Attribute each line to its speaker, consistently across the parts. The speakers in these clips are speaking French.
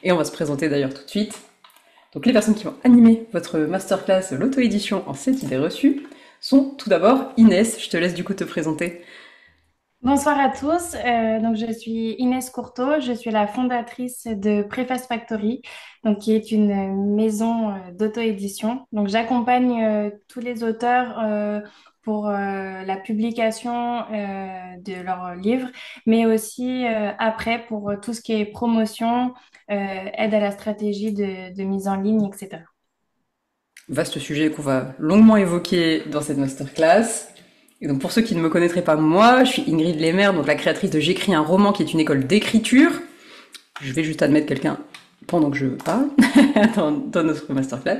Speaker 1: Et on va se présenter d'ailleurs tout de suite. Donc les personnes qui vont animer votre masterclass l'auto-édition en 7 idées reçues sont tout d'abord Inès, je te laisse du coup te présenter.
Speaker 2: Bonsoir à tous. Donc je suis Inès Courteau, je suis la fondatrice de Preface Factory, donc qui est une maison d'auto-édition. Donc j'accompagne tous les auteurs pour la publication de leurs livres, mais aussi après pour tout ce qui est promotion, aide à la stratégie de mise en ligne, etc.
Speaker 1: Vaste sujet qu'on va longuement évoquer dans cette masterclass. Et donc pour ceux qui ne me connaîtraient pas moi, je suis Ingrid Lemaire, donc la créatrice de J'écris un roman qui est une école d'écriture. Je vais juste admettre quelqu'un pendant que je parle dans notre masterclass.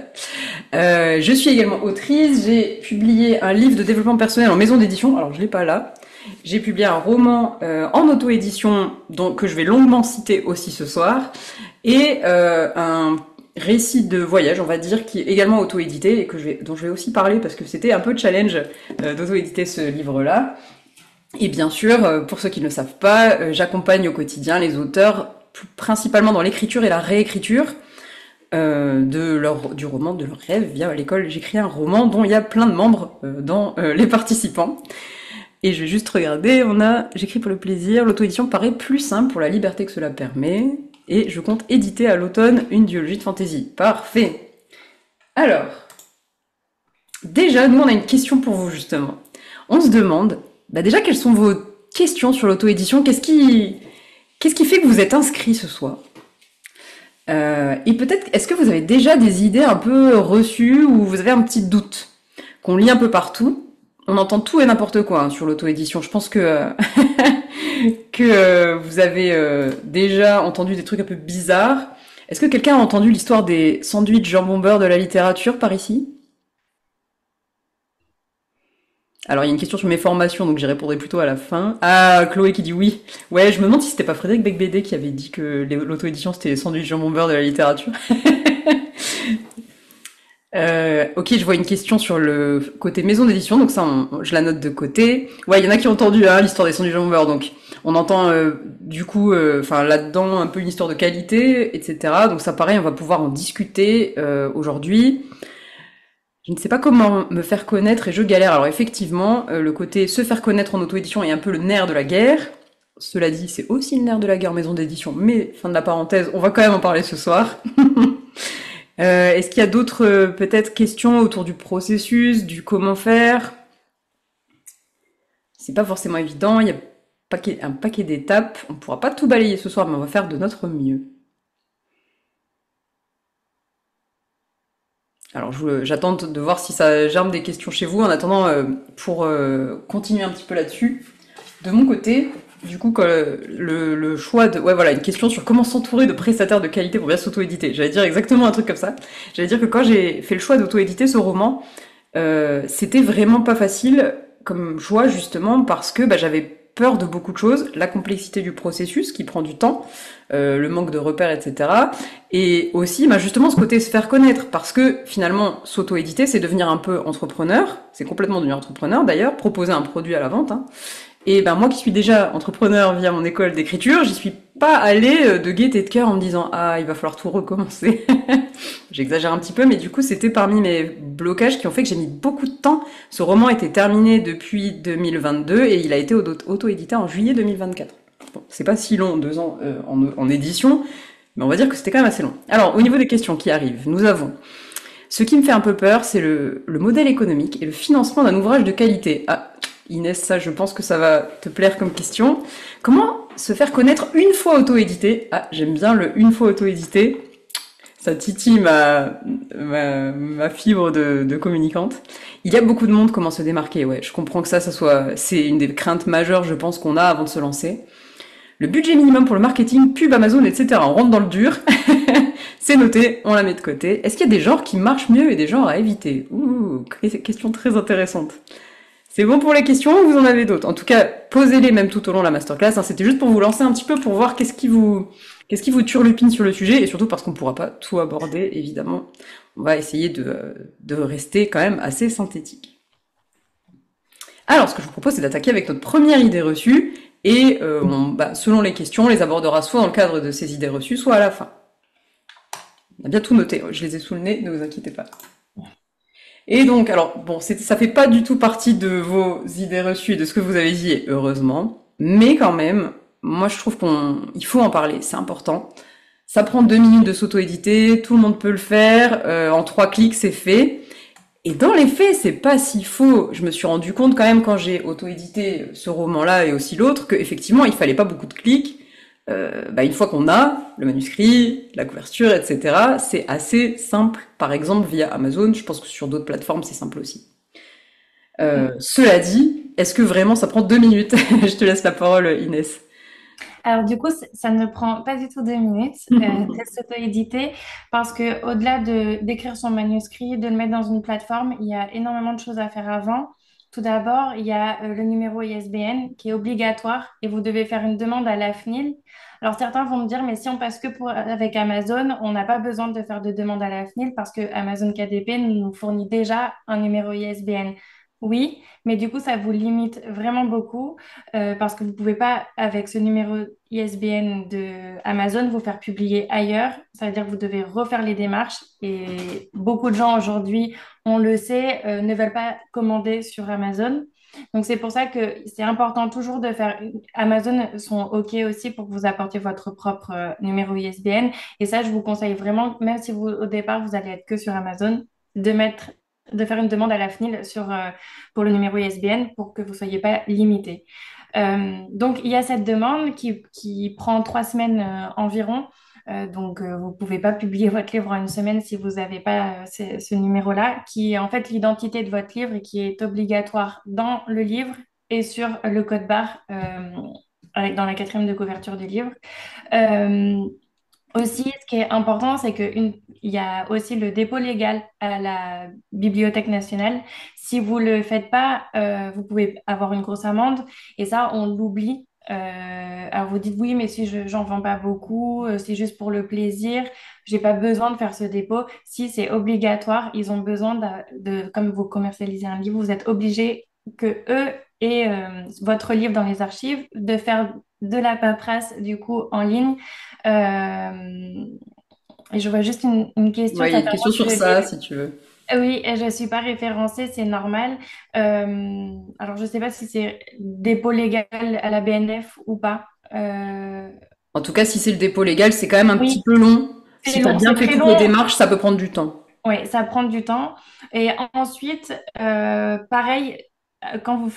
Speaker 1: Je suis également autrice, j'ai publié un livre de développement personnel en maison d'édition, alors je l'ai pas là. J'ai publié un roman en auto-édition que je vais longuement citer aussi ce soir, et un récit de voyage, on va dire, qui est également auto-édité et dont je vais aussi parler parce que c'était un peu challenge d'auto-éditer ce livre-là. Et bien sûr, pour ceux qui ne le savent pas, j'accompagne au quotidien les auteurs principalement dans l'écriture et la réécriture du roman de leur rêve via l'école. J'écris un roman dont il y a plein de membres dans les participants. Et je vais juste regarder, j'écris pour le plaisir, l'auto-édition paraît plus simple pour la liberté que cela permet, et je compte éditer à l'automne une duologie de fantasy. Parfait. Alors, déjà, nous on a une question pour vous justement. On se demande, déjà quelles sont vos questions sur l'auto-édition, qu'est-ce qui fait que vous êtes inscrit ce soir? Et peut-être, est-ce que vous avez déjà des idées un peu reçues ou vous avez un petit doute? Qu'on lit un peu partout, on entend tout et n'importe quoi sur l'auto-édition. Je pense que vous avez déjà entendu des trucs un peu bizarres. Est-ce que quelqu'un a entendu l'histoire des sandwichs jambon beurre de la littérature par ici? Alors il y a une question sur mes formations, donc j'y répondrai plutôt à la fin. Ah, Chloé qui dit oui. Ouais, je me demande si c'était pas Frédéric Becbédé qui avait dit que l'auto-édition c'était les sandwichs jambon beurre de la littérature. Ok, je vois une question sur le côté maison d'édition, donc ça, je la note de côté. Ouais, il y en a qui ont entendu l'histoire des sandwichs jambon beurre, donc on entend du coup, enfin là-dedans un peu une histoire de qualité, etc. Donc ça, pareil, on va pouvoir en discuter aujourd'hui. Je ne sais pas comment me faire connaître et je galère. Alors effectivement, le côté se faire connaître en auto-édition est un peu le nerf de la guerre. Cela dit, c'est aussi le nerf de la guerre maison d'édition, mais fin de la parenthèse, on va quand même en parler ce soir. Est-ce qu'il y a d'autres peut-être questions autour du processus, du comment faire? C'est pas forcément évident, il y a un paquet d'étapes. On pourra pas tout balayer ce soir, mais on va faire de notre mieux. Alors j'attends de voir si ça germe des questions chez vous. En attendant, pour continuer un petit peu là-dessus, de mon côté, du coup, quand le choix de... Ouais, voilà, une question sur comment s'entourer de prestataires de qualité pour bien s'auto-éditer. J'allais dire exactement un truc comme ça. J'allais dire que quand j'ai fait le choix d'auto-éditer ce roman, c'était vraiment pas facile comme choix, justement, parce que j'avais peur de beaucoup de choses, la complexité du processus qui prend du temps, le manque de repères, etc. Et aussi, justement, ce côté se faire connaître, parce que finalement, s'auto-éditer, c'est devenir un peu entrepreneur, c'est complètement devenir entrepreneur d'ailleurs, proposer un produit à la vente, hein. Et moi qui suis déjà entrepreneur via mon école d'écriture, j'y suis pas allée de gaieté de cœur en me disant ah il va falloir tout recommencer. J'exagère un petit peu, mais du coup c'était parmi mes blocages qui ont fait que j'ai mis beaucoup de temps. Ce roman était terminé depuis 2022 et il a été auto-édité en juillet 2024. Bon, c'est pas si long, 2 ans en édition, mais on va dire que c'était quand même assez long. Alors au niveau des questions qui arrivent, nous avons ce qui me fait un peu peur, c'est le modèle économique et le financement d'un ouvrage de qualité. Ah, Inès, ça, je pense que ça va te plaire comme question. Comment se faire connaître une fois auto-édité? Ah, j'aime bien le une fois auto-édité. Ça titille ma fibre de communicante. Il y a beaucoup de monde, comment se démarquer, ouais. Je comprends que c'est une des craintes majeures, je pense, qu'on a avant de se lancer. Le budget minimum pour le marketing, pub, Amazon, etc. On rentre dans le dur. C'est noté, on la met de côté. Est-ce qu'il y a des genres qui marchent mieux et des genres à éviter? Ouh, question très intéressante. C'est bon pour les questions ou vous en avez d'autres? En tout cas, posez-les même tout au long de la masterclass, hein. C'était juste pour vous lancer un petit peu, pour voir qu'est-ce qui vous turlupine sur le sujet, et surtout parce qu'on ne pourra pas tout aborder, évidemment. On va essayer de rester quand même assez synthétique. Alors, ce que je vous propose, c'est d'attaquer avec notre première idée reçue, et selon les questions, on les abordera soit dans le cadre de ces idées reçues, soit à la fin. On a bien tout noté, je les ai sous le nez, ne vous inquiétez pas. Et donc, alors, bon, ça fait pas du tout partie de vos idées reçues et de ce que vous avez dit, et heureusement, mais quand même, moi je trouve il faut en parler, c'est important. Ça prend 2 minutes de s'auto-éditer, tout le monde peut le faire, en 3 clics c'est fait. Et dans les faits, c'est pas si faux. Je me suis rendu compte quand même quand j'ai auto-édité ce roman-là et aussi l'autre, qu'effectivement il fallait pas beaucoup de clics. Une fois qu'on a le manuscrit, la couverture, etc., c'est assez simple. Par exemple, via Amazon, je pense que sur d'autres plateformes, c'est simple aussi. Cela dit, est-ce que vraiment ça prend 2 minutes? Je te laisse la parole, Inès.
Speaker 2: Alors du coup, ça ne prend pas du tout 2 minutes de s'auto-éditer parce que au-delà d'écrire son manuscrit, de le mettre dans une plateforme, il y a énormément de choses à faire avant. Tout d'abord, il y a le numéro ISBN qui est obligatoire et vous devez faire une demande à la CNIL. Alors certains vont me dire, mais si on passe que avec Amazon, on n'a pas besoin de faire de demande à la CNIL parce que Amazon KDP nous fournit déjà un numéro ISBN. Oui, mais du coup, ça vous limite vraiment beaucoup parce que vous ne pouvez pas, avec ce numéro ISBN de Amazon, vous faire publier ailleurs. Ça veut dire que vous devez refaire les démarches et beaucoup de gens aujourd'hui, on le sait, ne veulent pas commander sur Amazon. Donc, c'est pour ça que c'est important toujours de faire. Amazon sont OK aussi pour que vous apportiez votre propre numéro ISBN. Et ça, je vous conseille vraiment, même si vous, au départ, vous allez être que sur Amazon, de mettre, de faire une demande à la CNIL pour le numéro ISBN pour que vous ne soyez pas limité. Donc, il y a cette demande qui prend 3 semaines environ. Vous ne pouvez pas publier votre livre en une semaine si vous n'avez pas ce numéro-là, qui est en fait l'identité de votre livre et qui est obligatoire dans le livre et sur le code barre dans la quatrième de couverture du livre. Euh, Aussi, ce qui est important, c'est qu'il y a aussi le dépôt légal à la Bibliothèque nationale. Si vous ne le faites pas, vous pouvez avoir une grosse amende. Et ça, on l'oublie. Alors vous dites oui, mais si j'en vends pas beaucoup, c'est juste pour le plaisir, j'ai pas besoin de faire ce dépôt. Si c'est obligatoire, ils ont besoin comme vous commercialisez un livre, vous êtes obligé que eux aient votre livre dans les archives, de faire de la paperasse du coup en ligne euh, et je vois juste une question.
Speaker 1: Ouais, il y a
Speaker 2: Ça
Speaker 1: une
Speaker 2: fait un
Speaker 1: question
Speaker 2: mois que
Speaker 1: sur
Speaker 2: je
Speaker 1: ça,
Speaker 2: l'ai.
Speaker 1: si tu veux.
Speaker 2: Oui, et je ne suis pas référencée, c'est normal. Alors, je ne sais pas si c'est dépôt légal à la BNF ou pas.
Speaker 1: En tout cas, si c'est le dépôt légal, c'est quand même un petit
Speaker 2: Oui,
Speaker 1: peu long.
Speaker 2: c'est
Speaker 1: Si tu as
Speaker 2: long,
Speaker 1: bien
Speaker 2: c'est
Speaker 1: fait
Speaker 2: très
Speaker 1: toutes les
Speaker 2: long.
Speaker 1: démarches, ça peut prendre du temps.
Speaker 2: Oui, ça prend du temps. Et ensuite, pareil, quand vous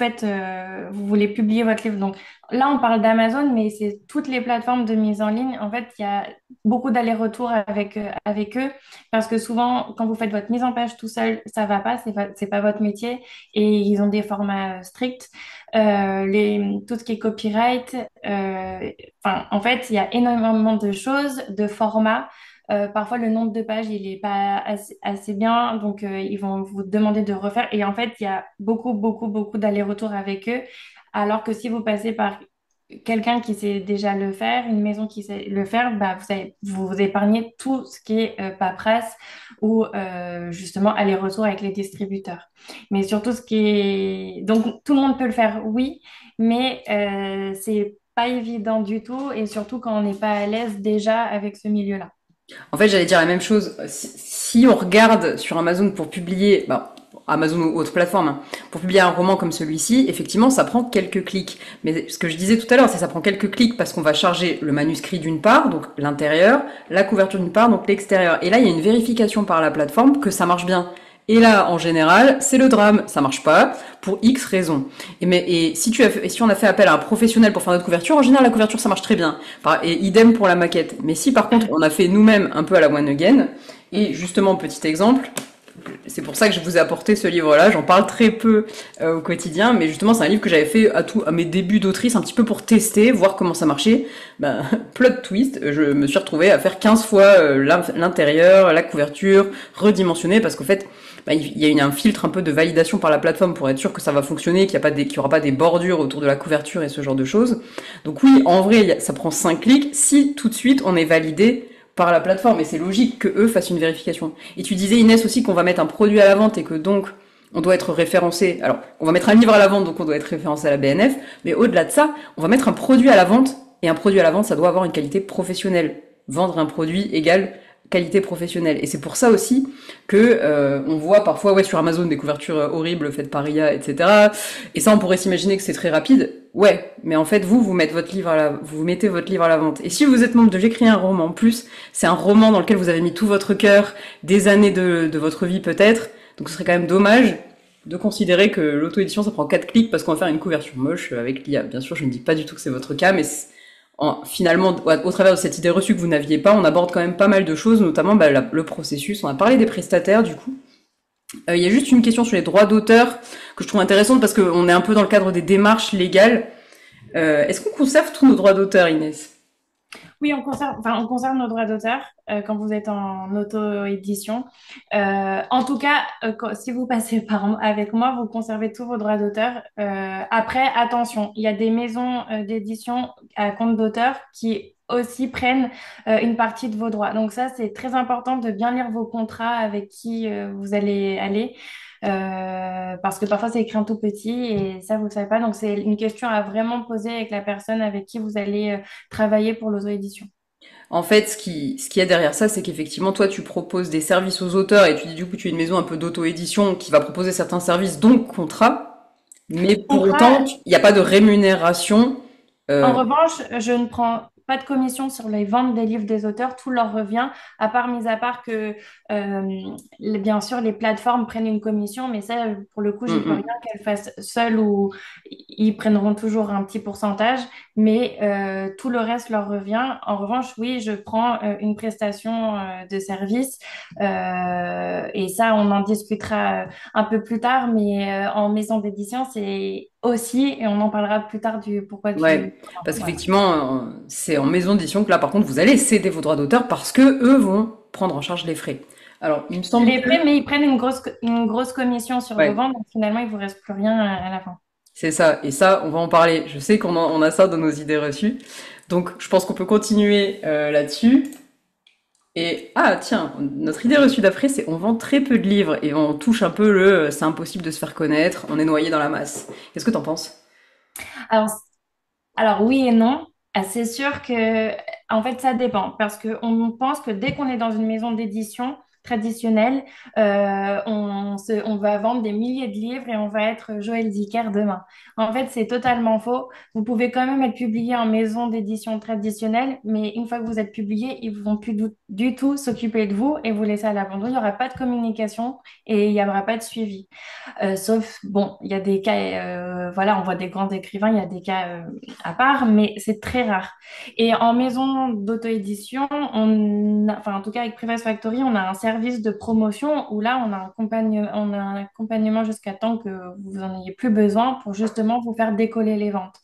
Speaker 2: voulez publier votre livre, donc là, on parle d'Amazon, mais c'est toutes les plateformes de mise en ligne. En fait, il y a beaucoup d'allers-retours avec eux, parce que souvent, quand vous faites votre mise en page tout seul, ça va pas, c'est pas votre métier, et ils ont des formats stricts. Tout ce qui est copyright, en fait, il y a énormément de choses, de formats. Parfois, le nombre de pages, il n'est pas assez bien, donc ils vont vous demander de refaire. Et en fait, il y a beaucoup, beaucoup, beaucoup d'allers-retours avec eux. Alors que si vous passez par quelqu'un qui sait déjà le faire, une maison qui sait le faire, bah, vous épargnez tout ce qui est paperasse ou justement aller-retour avec les distributeurs. Mais surtout, ce qui est... Donc, tout le monde peut le faire, oui, mais c'est pas évident du tout et surtout quand on n'est pas à l'aise déjà avec ce milieu-là.
Speaker 1: En fait, j'allais dire la même chose. Si on regarde sur Amazon pour publier, Amazon ou autre plateforme, hein, pour publier un roman comme celui-ci, effectivement, ça prend quelques clics. Mais ce que je disais tout à l'heure, c'est que ça prend quelques clics parce qu'on va charger le manuscrit d'une part, donc l'intérieur, la couverture d'une part, donc l'extérieur. Et là, il y a une vérification par la plateforme que ça marche bien. Et là, en général, c'est le drame. Ça marche pas pour X raisons. Et si on a fait appel à un professionnel pour faire notre couverture, en général, la couverture, ça marche très bien. Et idem pour la maquette. Mais si par contre, on a fait nous-mêmes un peu à la one again, et justement, petit exemple, c'est pour ça que je vous ai apporté ce livre-là. J'en parle très peu au quotidien, mais justement, c'est un livre que j'avais fait à mes débuts d'autrice, un petit peu pour tester, voir comment ça marchait. Plot twist, je me suis retrouvée à faire 15 fois l'intérieur, la couverture, redimensionner, parce qu'en fait, il y a un filtre un peu de validation par la plateforme pour être sûr que ça va fonctionner, qu'il y aura pas des bordures autour de la couverture et ce genre de choses. Donc oui, en vrai, ça prend 5 clics si tout de suite on est validé par la plateforme, et c'est logique que eux fassent une vérification. Et tu disais, Inès, aussi qu'on va mettre un produit à la vente et que donc on doit être référencé. Alors, on va mettre un livre à la vente, donc on doit être référencé à la BNF, mais au-delà de ça, on va mettre un produit à la vente, et un produit à la vente, ça doit avoir une qualité professionnelle. Vendre un produit égale qualité professionnelle. Et c'est pour ça aussi que on voit parfois sur Amazon des couvertures horribles faites par IA, etc. Et ça, on pourrait s'imaginer que c'est très rapide. Ouais, mais en fait, vous mettez votre livre vous mettez votre livre à la vente. Et si vous êtes membre de J'écris un roman, en plus, c'est un roman dans lequel vous avez mis tout votre cœur, des années de votre vie peut-être. Donc ce serait quand même dommage de considérer que l'auto-édition, ça prend 4 clics parce qu'on va faire une couverture moche avec l'IA. Bien sûr, je ne dis pas du tout que c'est votre cas, mais finalement, au travers de cette idée reçue que vous n'aviez pas, on aborde quand même pas mal de choses, notamment le processus. On a parlé des prestataires, du coup. Il y a juste une question sur les droits d'auteur que je trouve intéressante parce qu'on est un peu dans le cadre des démarches légales. Est-ce qu'on conserve tous nos droits d'auteur, Inès?
Speaker 2: Oui, on conserve nos droits d'auteur quand vous êtes en auto-édition. En tout cas, si vous passez avec moi, vous conservez tous vos droits d'auteur. Après, attention, il y a des maisons d'édition à compte d'auteur qui aussi prennent une partie de vos droits. Donc ça, c'est très important de bien lire vos contrats avec qui vous allez aller. Parce que parfois c'est écrit en tout petit et ça vous ne savez pas. Donc c'est une question à vraiment poser avec la personne avec qui vous allez travailler pour l'auto-édition.
Speaker 1: En fait, ce qu'il y a derrière ça, c'est qu'effectivement, toi, tu proposes des services aux auteurs et tu dis du coup, tu es une maison un peu d'auto-édition qui va proposer certains services, donc contrat. Mais pour autant,
Speaker 2: Contrat,
Speaker 1: il n'y a pas de rémunération.
Speaker 2: en
Speaker 1: Euh,
Speaker 2: revanche, je ne prends pas de commission sur les ventes des livres des auteurs, tout leur revient, mis à part que, bien sûr, les plateformes prennent une commission, mais ça, pour le coup, j'y peux rien
Speaker 1: mm.
Speaker 2: qu'elles fassent seules ou ils prendront toujours un petit pourcentage, mais tout le reste leur revient. En revanche, oui, je prends une prestation de service et ça, on en discutera un peu plus tard, mais en maison d'édition, c'est aussi, et on en parlera plus tard du pourquoi tu...
Speaker 1: Ouais, parce
Speaker 2: Voilà.
Speaker 1: qu'effectivement, c'est en maison d'édition que là, par contre, vous allez céder vos droits d'auteur parce que eux vont prendre en charge les frais. Alors, il me semble
Speaker 2: Les
Speaker 1: que,
Speaker 2: frais, mais ils prennent une grosse commission sur vos
Speaker 1: ouais,
Speaker 2: ventes, donc finalement, il vous reste plus rien à la fin.
Speaker 1: c'est ça. Et ça, on va en parler. Je sais on a ça dans nos idées reçues. Donc, je pense qu'on peut continuer là-dessus. Et ah tiens, notre idée reçue d'après, c'est on vend très peu de livres et on touche un peu c'est impossible de se faire connaître, on est noyé dans la masse. Qu'est-ce que t'en penses?
Speaker 2: Alors, Alors oui et non. C'est sûr que, en fait, ça dépend parce qu'on pense que dès qu'on est dans une maison d'édition traditionnelle, on va vendre des milliers de livres et on va être Joël Dicker demain. En fait, c'est totalement faux. Vous pouvez quand même être publié en maison d'édition traditionnelle, mais une fois que vous êtes publié, ils vont plus du tout s'occuper de vous et vous laisser à l'abandon. Il n'y aura pas de communication et il n'y aura pas de suivi. Sauf, bon, il y a des cas, voilà, on voit des grands écrivains, il y a des cas à part, mais c'est très rare. Et en maison d'auto-édition, enfin, en tout cas avec Preface Factory, on a un service de promotion où là, on a un accompagnement jusqu'à temps que vous en ayez plus besoin pour justement vous faire décoller les ventes.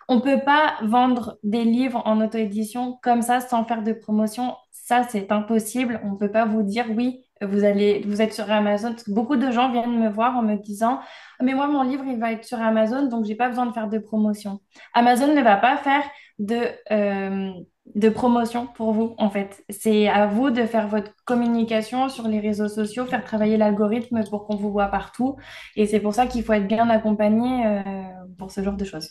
Speaker 2: On ne peut pas vendre des livres en auto-édition comme ça sans faire de promotion. Ça, c'est impossible. On ne peut pas vous dire oui, vous êtes sur Amazon. Parce que beaucoup de gens viennent me voir en me disant, mais moi, mon livre, il va être sur Amazon, donc j'ai pas besoin de faire de promotion. Amazon ne va pas faire de, euh, de promotion pour vous, en fait. C'est à vous de faire votre communication sur les réseaux sociaux, faire travailler l'algorithme pour qu'on vous voit partout. Et c'est pour ça qu'il faut être bien accompagné, pour ce genre de choses.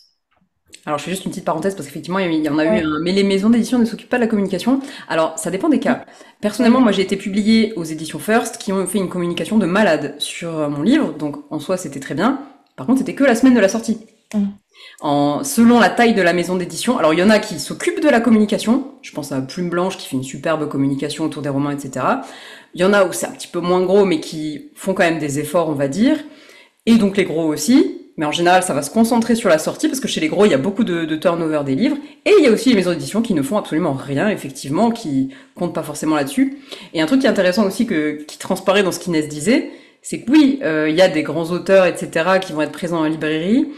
Speaker 1: Alors je fais juste une petite parenthèse parce qu'effectivement il y en a eu
Speaker 2: Ouais.
Speaker 1: un, mais les maisons d'édition ne s'occupent pas de la communication. Alors ça dépend des cas. Personnellement,
Speaker 2: Oui.
Speaker 1: moi j'ai été publiée aux éditions First qui ont fait une communication de malade sur mon livre, donc en soi c'était très bien. Par contre c'était que la semaine de la sortie.
Speaker 2: Mm.
Speaker 1: Selon la taille de la maison d'édition. Alors il y en a qui s'occupent de la communication. Je pense à Plume Blanche qui fait une superbe communication autour des romans, etc. Il y en a où c'est un petit peu moins gros, mais qui font quand même des efforts, on va dire. Et donc les gros aussi. Mais en général, ça va se concentrer sur la sortie, parce que chez les gros, il y a beaucoup de turnover des livres. Et il y a aussi les maisons d'édition qui ne font absolument rien, effectivement, qui comptent pas forcément là-dessus. Et un truc qui est intéressant aussi, qui transparaît dans ce qu'Inès disait, c'est que oui, il y a des grands auteurs, etc., qui vont être présents en librairie.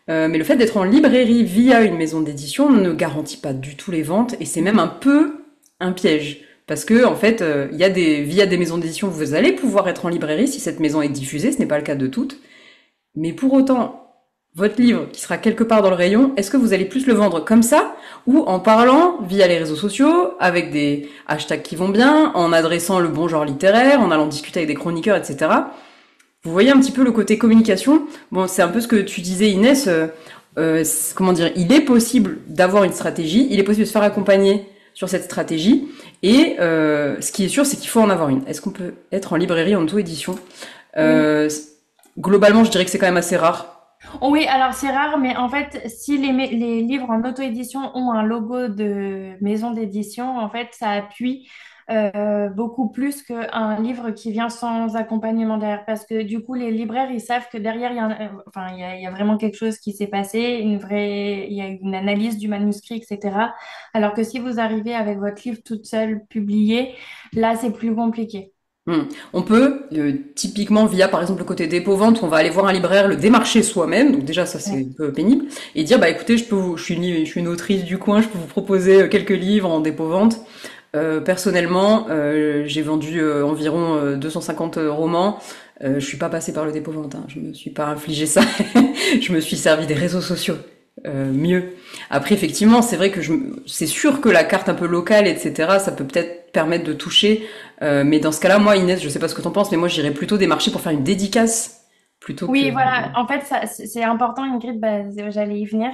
Speaker 1: Mais le fait d'être en librairie via une maison d'édition ne garantit pas du tout les ventes et c'est même un peu un piège. Parce que, en fait, via des maisons d'édition, vous allez pouvoir être en librairie si cette maison est diffusée, ce n'est pas le cas de toutes. Mais pour autant, votre livre qui sera quelque part dans le rayon, est-ce que vous allez plus le vendre comme ça ou en parlant via les réseaux sociaux, avec des hashtags qui vont bien, en adressant le bon genre littéraire, en allant discuter avec des chroniqueurs, etc. Vous voyez un petit peu le côté communication. Bon, c'est un peu ce que tu disais, Inès. Comment dire, il est possible d'avoir une stratégie, il est possible de se faire accompagner sur cette stratégie. Et ce qui est sûr, c'est qu'il faut en avoir une. Est-ce qu'on peut être en librairie en auto-édition?
Speaker 2: Oui.
Speaker 1: euh, Globalement, je dirais que c'est quand même assez rare.
Speaker 2: Oh oui, alors c'est rare, mais en fait, si les livres en auto-édition ont un logo de maison d'édition, en fait, ça appuie beaucoup plus qu'un livre qui vient sans accompagnement derrière. Parce que du coup, les libraires, ils savent que derrière, enfin, il y a vraiment quelque chose qui s'est passé, il y a une analyse du manuscrit, etc. Alors que si vous arrivez avec votre livre toute seule, publié, là, c'est plus compliqué.
Speaker 1: On peut, typiquement via par exemple le côté dépôt-vente, on va aller voir un libraire, le démarcher soi-même, donc déjà ça c'est
Speaker 2: Ouais.
Speaker 1: un peu pénible, et dire bah écoutez, je suis une autrice du coin, je peux vous proposer quelques livres en dépôt-vente. Personnellement, j'ai vendu environ 250 romans. Je suis pas passée par le dépôt-vente, hein. Je me suis pas infligé ça. Je me suis servi des réseaux sociaux. Mieux. Après, effectivement, c'est vrai que c'est sûr que la carte un peu locale, etc., ça peut peut-être permettre de toucher. Mais dans ce cas-là, moi, Inès, je sais pas ce que t'en penses, mais moi, j'irais plutôt démarcher pour faire une dédicace plutôt que.
Speaker 2: Oui, voilà. En fait, ça, c'est important, Ingrid, bah, j'allais y venir.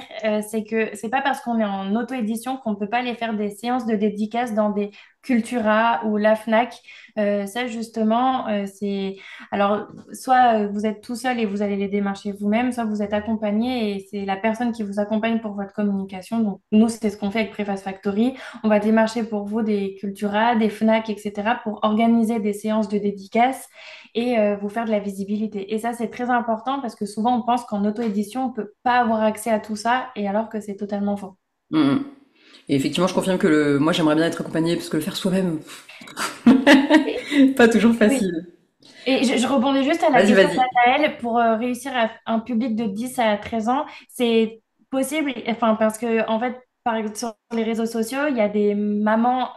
Speaker 2: C'est que c'est pas parce qu'on est en auto-édition qu'on peut pas aller faire des séances de dédicaces dans des Cultura ou la Fnac. Ça, justement, c'est... Alors, soit vous êtes tout seul et vous allez les démarcher vous-même, soit vous êtes accompagné et c'est la personne qui vous accompagne pour votre communication. Donc, nous, c'est ce qu'on fait avec Preface Factory. On va démarcher pour vous des Cultura, des Fnac, etc. pour organiser des séances de dédicaces et vous faire de la visibilité. Et ça, c'est très important parce que souvent, on pense qu'en auto-édition, on ne peut pas avoir accès à tout ça, et alors que c'est totalement faux.
Speaker 1: Mm. Et effectivement, je confirme que moi, j'aimerais bien être accompagnée parce que le faire soi-même,
Speaker 2: Et-
Speaker 1: pas toujours
Speaker 2: oui.
Speaker 1: facile.
Speaker 2: Et je rebondis juste à la
Speaker 1: Vas-y,
Speaker 2: question de
Speaker 1: vas-y.
Speaker 2: Nathanaël, pour réussir à un public de 10 à 13 ans, c'est possible, enfin, parce que, en fait, par exemple, sur les réseaux sociaux, il y a des mamans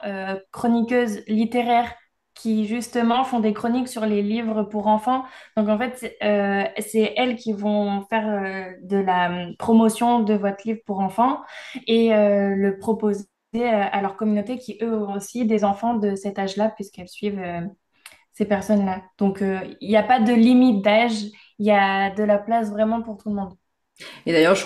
Speaker 2: chroniqueuses littéraires qui, justement, font des chroniques sur les livres pour enfants. Donc, en fait, c'est elles qui vont faire de la promotion de votre livre pour enfants et le proposer à leur communauté qui, eux, ont aussi des enfants de cet âge-là, puisqu'elles suivent ces personnes-là. Donc, il n'y a pas de limite d'âge, il y a de la place vraiment pour tout le monde.
Speaker 1: Et d'ailleurs,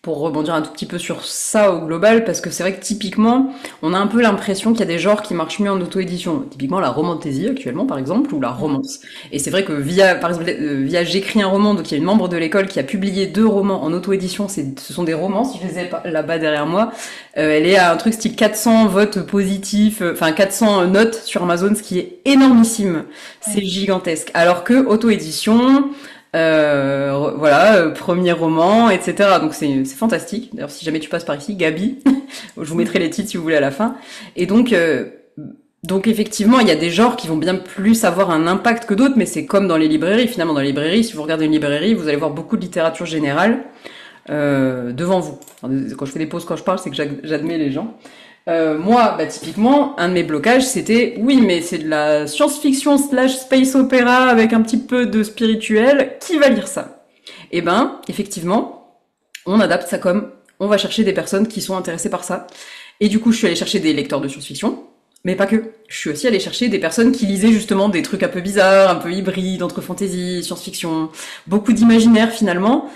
Speaker 1: pour rebondir un tout petit peu sur ça au global, parce que c'est vrai que typiquement, on a un peu l'impression qu'il y a des genres qui marchent mieux en auto-édition. Typiquement la romantasy actuellement, par exemple, ou la romance. Et c'est vrai que par exemple, via J'écris un roman, donc il y a une membre de l'école qui a publié 2 romans en auto-édition. Ce sont des romans, si je les ai là-bas derrière moi. Elle est à un truc style 400 votes positifs, enfin 400 notes sur Amazon, ce qui est énormissime. C'est
Speaker 2: Ouais.
Speaker 1: gigantesque. Alors que auto-édition, voilà, premier roman, etc. Donc c'est fantastique. D'ailleurs, si jamais tu passes par ici, Gabi, je vous mettrai les titres si vous voulez à la fin. Et donc effectivement, il y a des genres qui vont bien plus avoir un impact que d'autres, mais c'est comme dans les librairies. Finalement, dans les librairies, si vous regardez une librairie, vous allez voir beaucoup de littérature générale devant vous. Quand je fais des pauses, quand je parle, c'est que j'admets les gens. Moi, bah, typiquement, un de mes blocages, c'était oui, mais c'est de la science-fiction slash space opéra avec un petit peu de spirituel. Qui va lire ça? Eh ben, effectivement, on adapte ça comme on va chercher des personnes qui sont intéressées par ça. Et du coup, je suis allée chercher des lecteurs de science-fiction, mais pas que. Je suis aussi allée chercher des personnes qui lisaient justement des trucs un peu bizarres, un peu hybrides entre fantasy, science-fiction, beaucoup d'imaginaire finalement,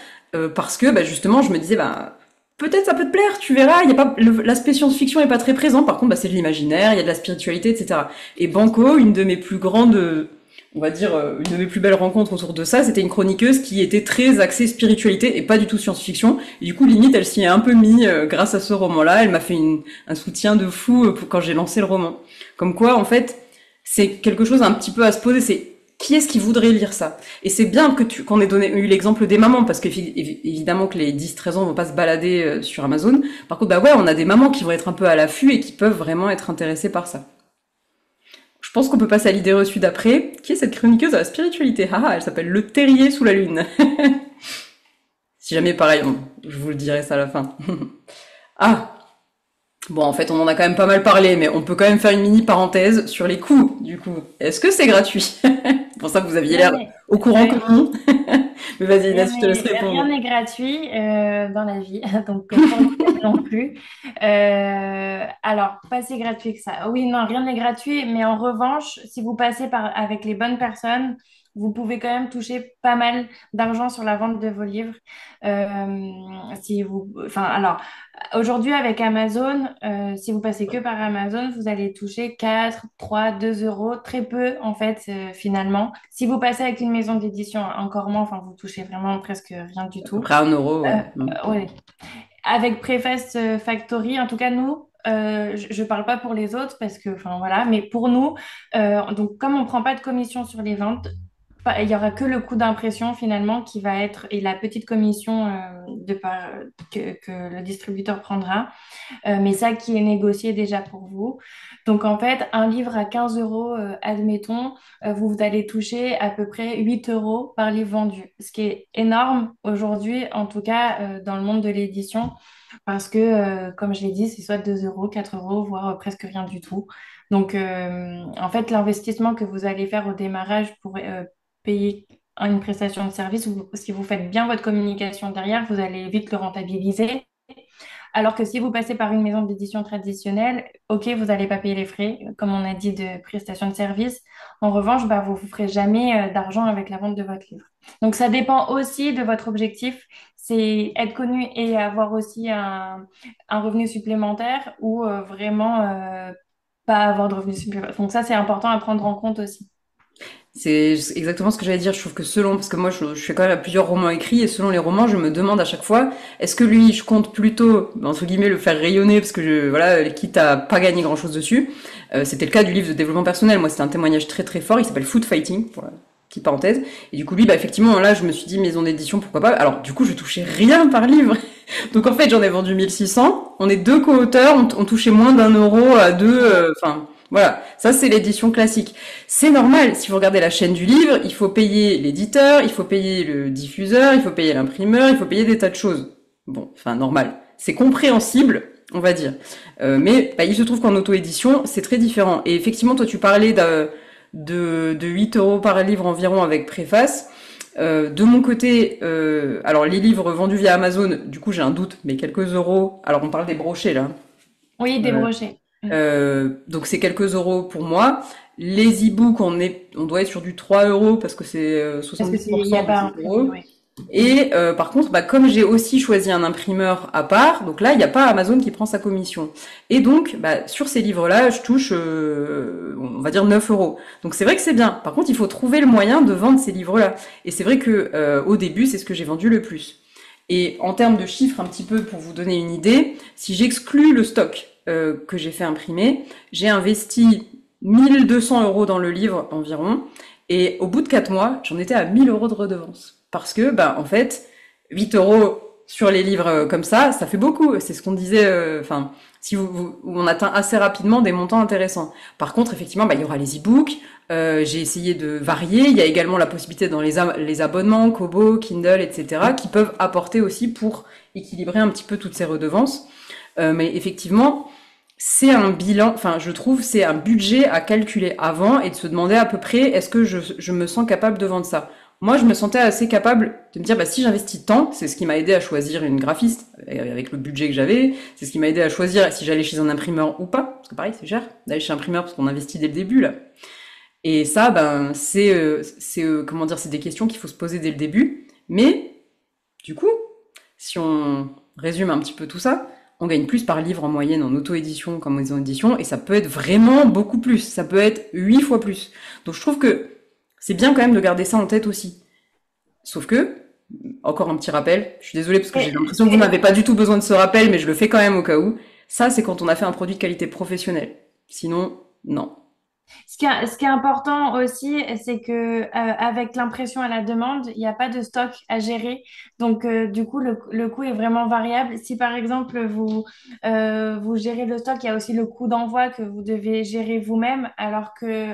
Speaker 1: parce que bah, justement, je me disais bah peut-être ça peut te plaire, tu verras. Il y a pas l'aspect science-fiction est pas très présent. Par contre, bah, c'est de l'imaginaire, il y a de la spiritualité, etc. Et Banco, une de mes plus grandes, on va dire, une de mes plus belles rencontres autour de ça, c'était une chroniqueuse qui était très axée spiritualité et pas du tout science-fiction. Et du coup, limite, elle s'y est un peu mis grâce à ce roman-là. Elle m'a fait un soutien de fou quand j'ai lancé le roman. Comme quoi, en fait, c'est quelque chose un petit peu à se poser. C'est qui est-ce qui voudrait lire ça? Et c'est bien qu'on ait eu l'exemple des mamans, parce qu'évidemment que les 10-13 ans vont pas se balader sur Amazon. Par contre, bah ouais, on a des mamans qui vont être un peu à l'affût et qui peuvent vraiment être intéressées par ça. Je pense qu'on peut passer à l'idée reçue d'après. Qui est cette chroniqueuse à la spiritualité? Elle s'appelle Le Terrier sous la Lune. Si jamais, pareil, je vous le dirai ça à la fin. Ah, bon, en fait, on en a quand même pas mal parlé, mais on peut quand même faire une mini parenthèse sur les coûts, du coup. Est-ce que c'est gratuit? C'est pour ça que vous aviez
Speaker 2: Rien
Speaker 1: l'air
Speaker 2: n'est
Speaker 1: au courant
Speaker 2: ouais,
Speaker 1: que non. Mais vas-y, Inès, je te laisse
Speaker 2: rien
Speaker 1: répondre.
Speaker 2: n'est gratuit dans la vie, donc pour nous non plus. Alors, pas si gratuit que ça. Oui, non, rien n'est gratuit, mais en revanche, si vous passez avec les bonnes personnes, vous pouvez quand même toucher pas mal d'argent sur la vente de vos livres. Si vous, enfin, alors, aujourd'hui, avec Amazon, si vous passez que par Amazon, vous allez toucher 4, 3, 2 euros, très peu en fait, finalement. Si vous passez avec une maison d'édition, encore moins, enfin, vous touchez vraiment presque rien du
Speaker 1: À peu
Speaker 2: tout.
Speaker 1: près 1 euro, ouais.
Speaker 2: Ouais. Avec Preface Factory, en tout cas, nous, je ne parle pas pour les autres parce que, enfin voilà, mais pour nous, donc comme on ne prend pas de commission sur les ventes, il y aura que le coût d'impression finalement qui va être et la petite commission que le distributeur prendra, mais ça qui est négocié déjà pour vous. Donc en fait, un livre à 15 euros, admettons, vous allez toucher à peu près 8 euros par livre vendu, ce qui est énorme aujourd'hui, en tout cas dans le monde de l'édition, parce que comme je l'ai dit, c'est soit 2 euros, 4 euros, voire presque rien du tout. Donc en fait, l'investissement que vous allez faire au démarrage pour payer une prestation de service, si vous faites bien votre communication derrière, vous allez vite le rentabiliser. Alors que si vous passez par une maison d'édition traditionnelle, ok, vous n'allez pas payer les frais, comme on a dit, de prestation de service. En revanche, bah, vous ne ferez jamais d'argent avec la vente de votre livre. Donc, ça dépend aussi de votre objectif. C'est être connu et avoir aussi un revenu supplémentaire ou vraiment pas avoir de revenu supplémentaire. Donc, ça, c'est important à prendre en compte aussi.
Speaker 1: C'est exactement ce que j'allais dire. Je trouve que selon, parce que moi je fais quand même plusieurs romans écrits et selon les romans, je me demande à chaque fois, est-ce que lui, je compte plutôt, entre guillemets, le faire rayonner parce que voilà, quitte à pas gagner grand chose dessus. C'était le cas du livre de développement personnel. Moi, c'était un témoignage très très fort. Il s'appelle Food Fighting, pour la petite parenthèse. Et du coup, lui, bah effectivement, là, je me suis dit maison d'édition, pourquoi pas. Alors, du coup, je touchais rien par livre. Donc en fait, j'en ai vendu 1600. On est deux co-auteurs, on touchait moins d'1 euro à deux. Enfin. Voilà, ça c'est l'édition classique. C'est normal, si vous regardez la chaîne du livre, il faut payer l'éditeur, il faut payer le diffuseur, il faut payer l'imprimeur, il faut payer des tas de choses. Bon, enfin normal. C'est compréhensible, on va dire. Mais bah, il se trouve qu'en auto-édition, c'est très différent. Et effectivement, toi tu parlais de 8 euros par livre environ avec préface. De mon côté, alors les livres vendus via Amazon, du coup j'ai un doute, mais quelques euros. Alors on parle des brochets là.
Speaker 2: Oui,
Speaker 1: Euh,
Speaker 2: débrocher.
Speaker 1: donc c'est quelques euros pour moi. Les e-books, on doit être sur du 3 euros parce que c'est
Speaker 2: Parce que il n'y a
Speaker 1: 70%, donc
Speaker 2: pas
Speaker 1: c'est
Speaker 2: imprimé,
Speaker 1: euros.
Speaker 2: oui.
Speaker 1: Et par contre, bah, comme j'ai aussi choisi un imprimeur à part, donc là, il n'y a pas Amazon qui prend sa commission. Et donc, bah, sur ces livres-là, je touche, on va dire 9 euros. Donc c'est vrai que c'est bien. Par contre, il faut trouver le moyen de vendre ces livres-là. Et c'est vrai que au début, c'est ce que j'ai vendu le plus. Et en termes de chiffres, un petit peu pour vous donner une idée, si j'exclus le stock que j'ai fait imprimer, j'ai investi 1200 euros dans le livre environ, et au bout de 4 mois, j'en étais à 1000 euros de redevance. Parce que, bah, en fait, 8 euros sur les livres comme ça fait beaucoup. C'est ce qu'on disait, enfin, si on atteint assez rapidement des montants intéressants. Par contre, effectivement, bah, il y aura les e-books, j'ai essayé de varier. Il y a également la possibilité dans les abonnements, Kobo, Kindle, etc., qui peuvent apporter aussi pour équilibrer un petit peu toutes ces redevances. Mais effectivement, c'est un bilan, enfin, je trouve, c'est un budget à calculer avant et de se demander à peu près, est-ce que je me sens capable de vendre ça? Moi, je me sentais assez capable de me dire, bah, si j'investis tant, c'est ce qui m'a aidé à choisir une graphiste avec le budget que j'avais. C'est ce qui m'a aidé à choisir si j'allais chez un imprimeur ou pas. Parce que pareil, c'est cher d'aller chez un imprimeur parce qu'on investit dès le début, là. Et ça, ben, comment dire, c'est des questions qu'il faut se poser dès le début. Mais, du coup, si on résume un petit peu tout ça, on gagne plus par livre en moyenne en auto-édition qu'en maison d'édition, et ça peut être vraiment beaucoup plus. Ça peut être 8 fois plus. Donc je trouve que c'est bien quand même de garder ça en tête aussi. Sauf que, encore un petit rappel, je suis désolée parce que j'ai
Speaker 2: Et-
Speaker 1: l'impression que vous n'avez pas du tout besoin de ce rappel, mais je le fais quand même au cas où. Ça, c'est quand on a fait un produit de qualité professionnelle. Sinon, non.
Speaker 2: Ce qui est important aussi, c'est que avec l'impression à la demande, il n'y a pas de stock à gérer. Donc, du coup, le coût est vraiment variable. Si par exemple, vous gérez le stock, il y a aussi le coût d'envoi que vous devez gérer vous-même. Alors que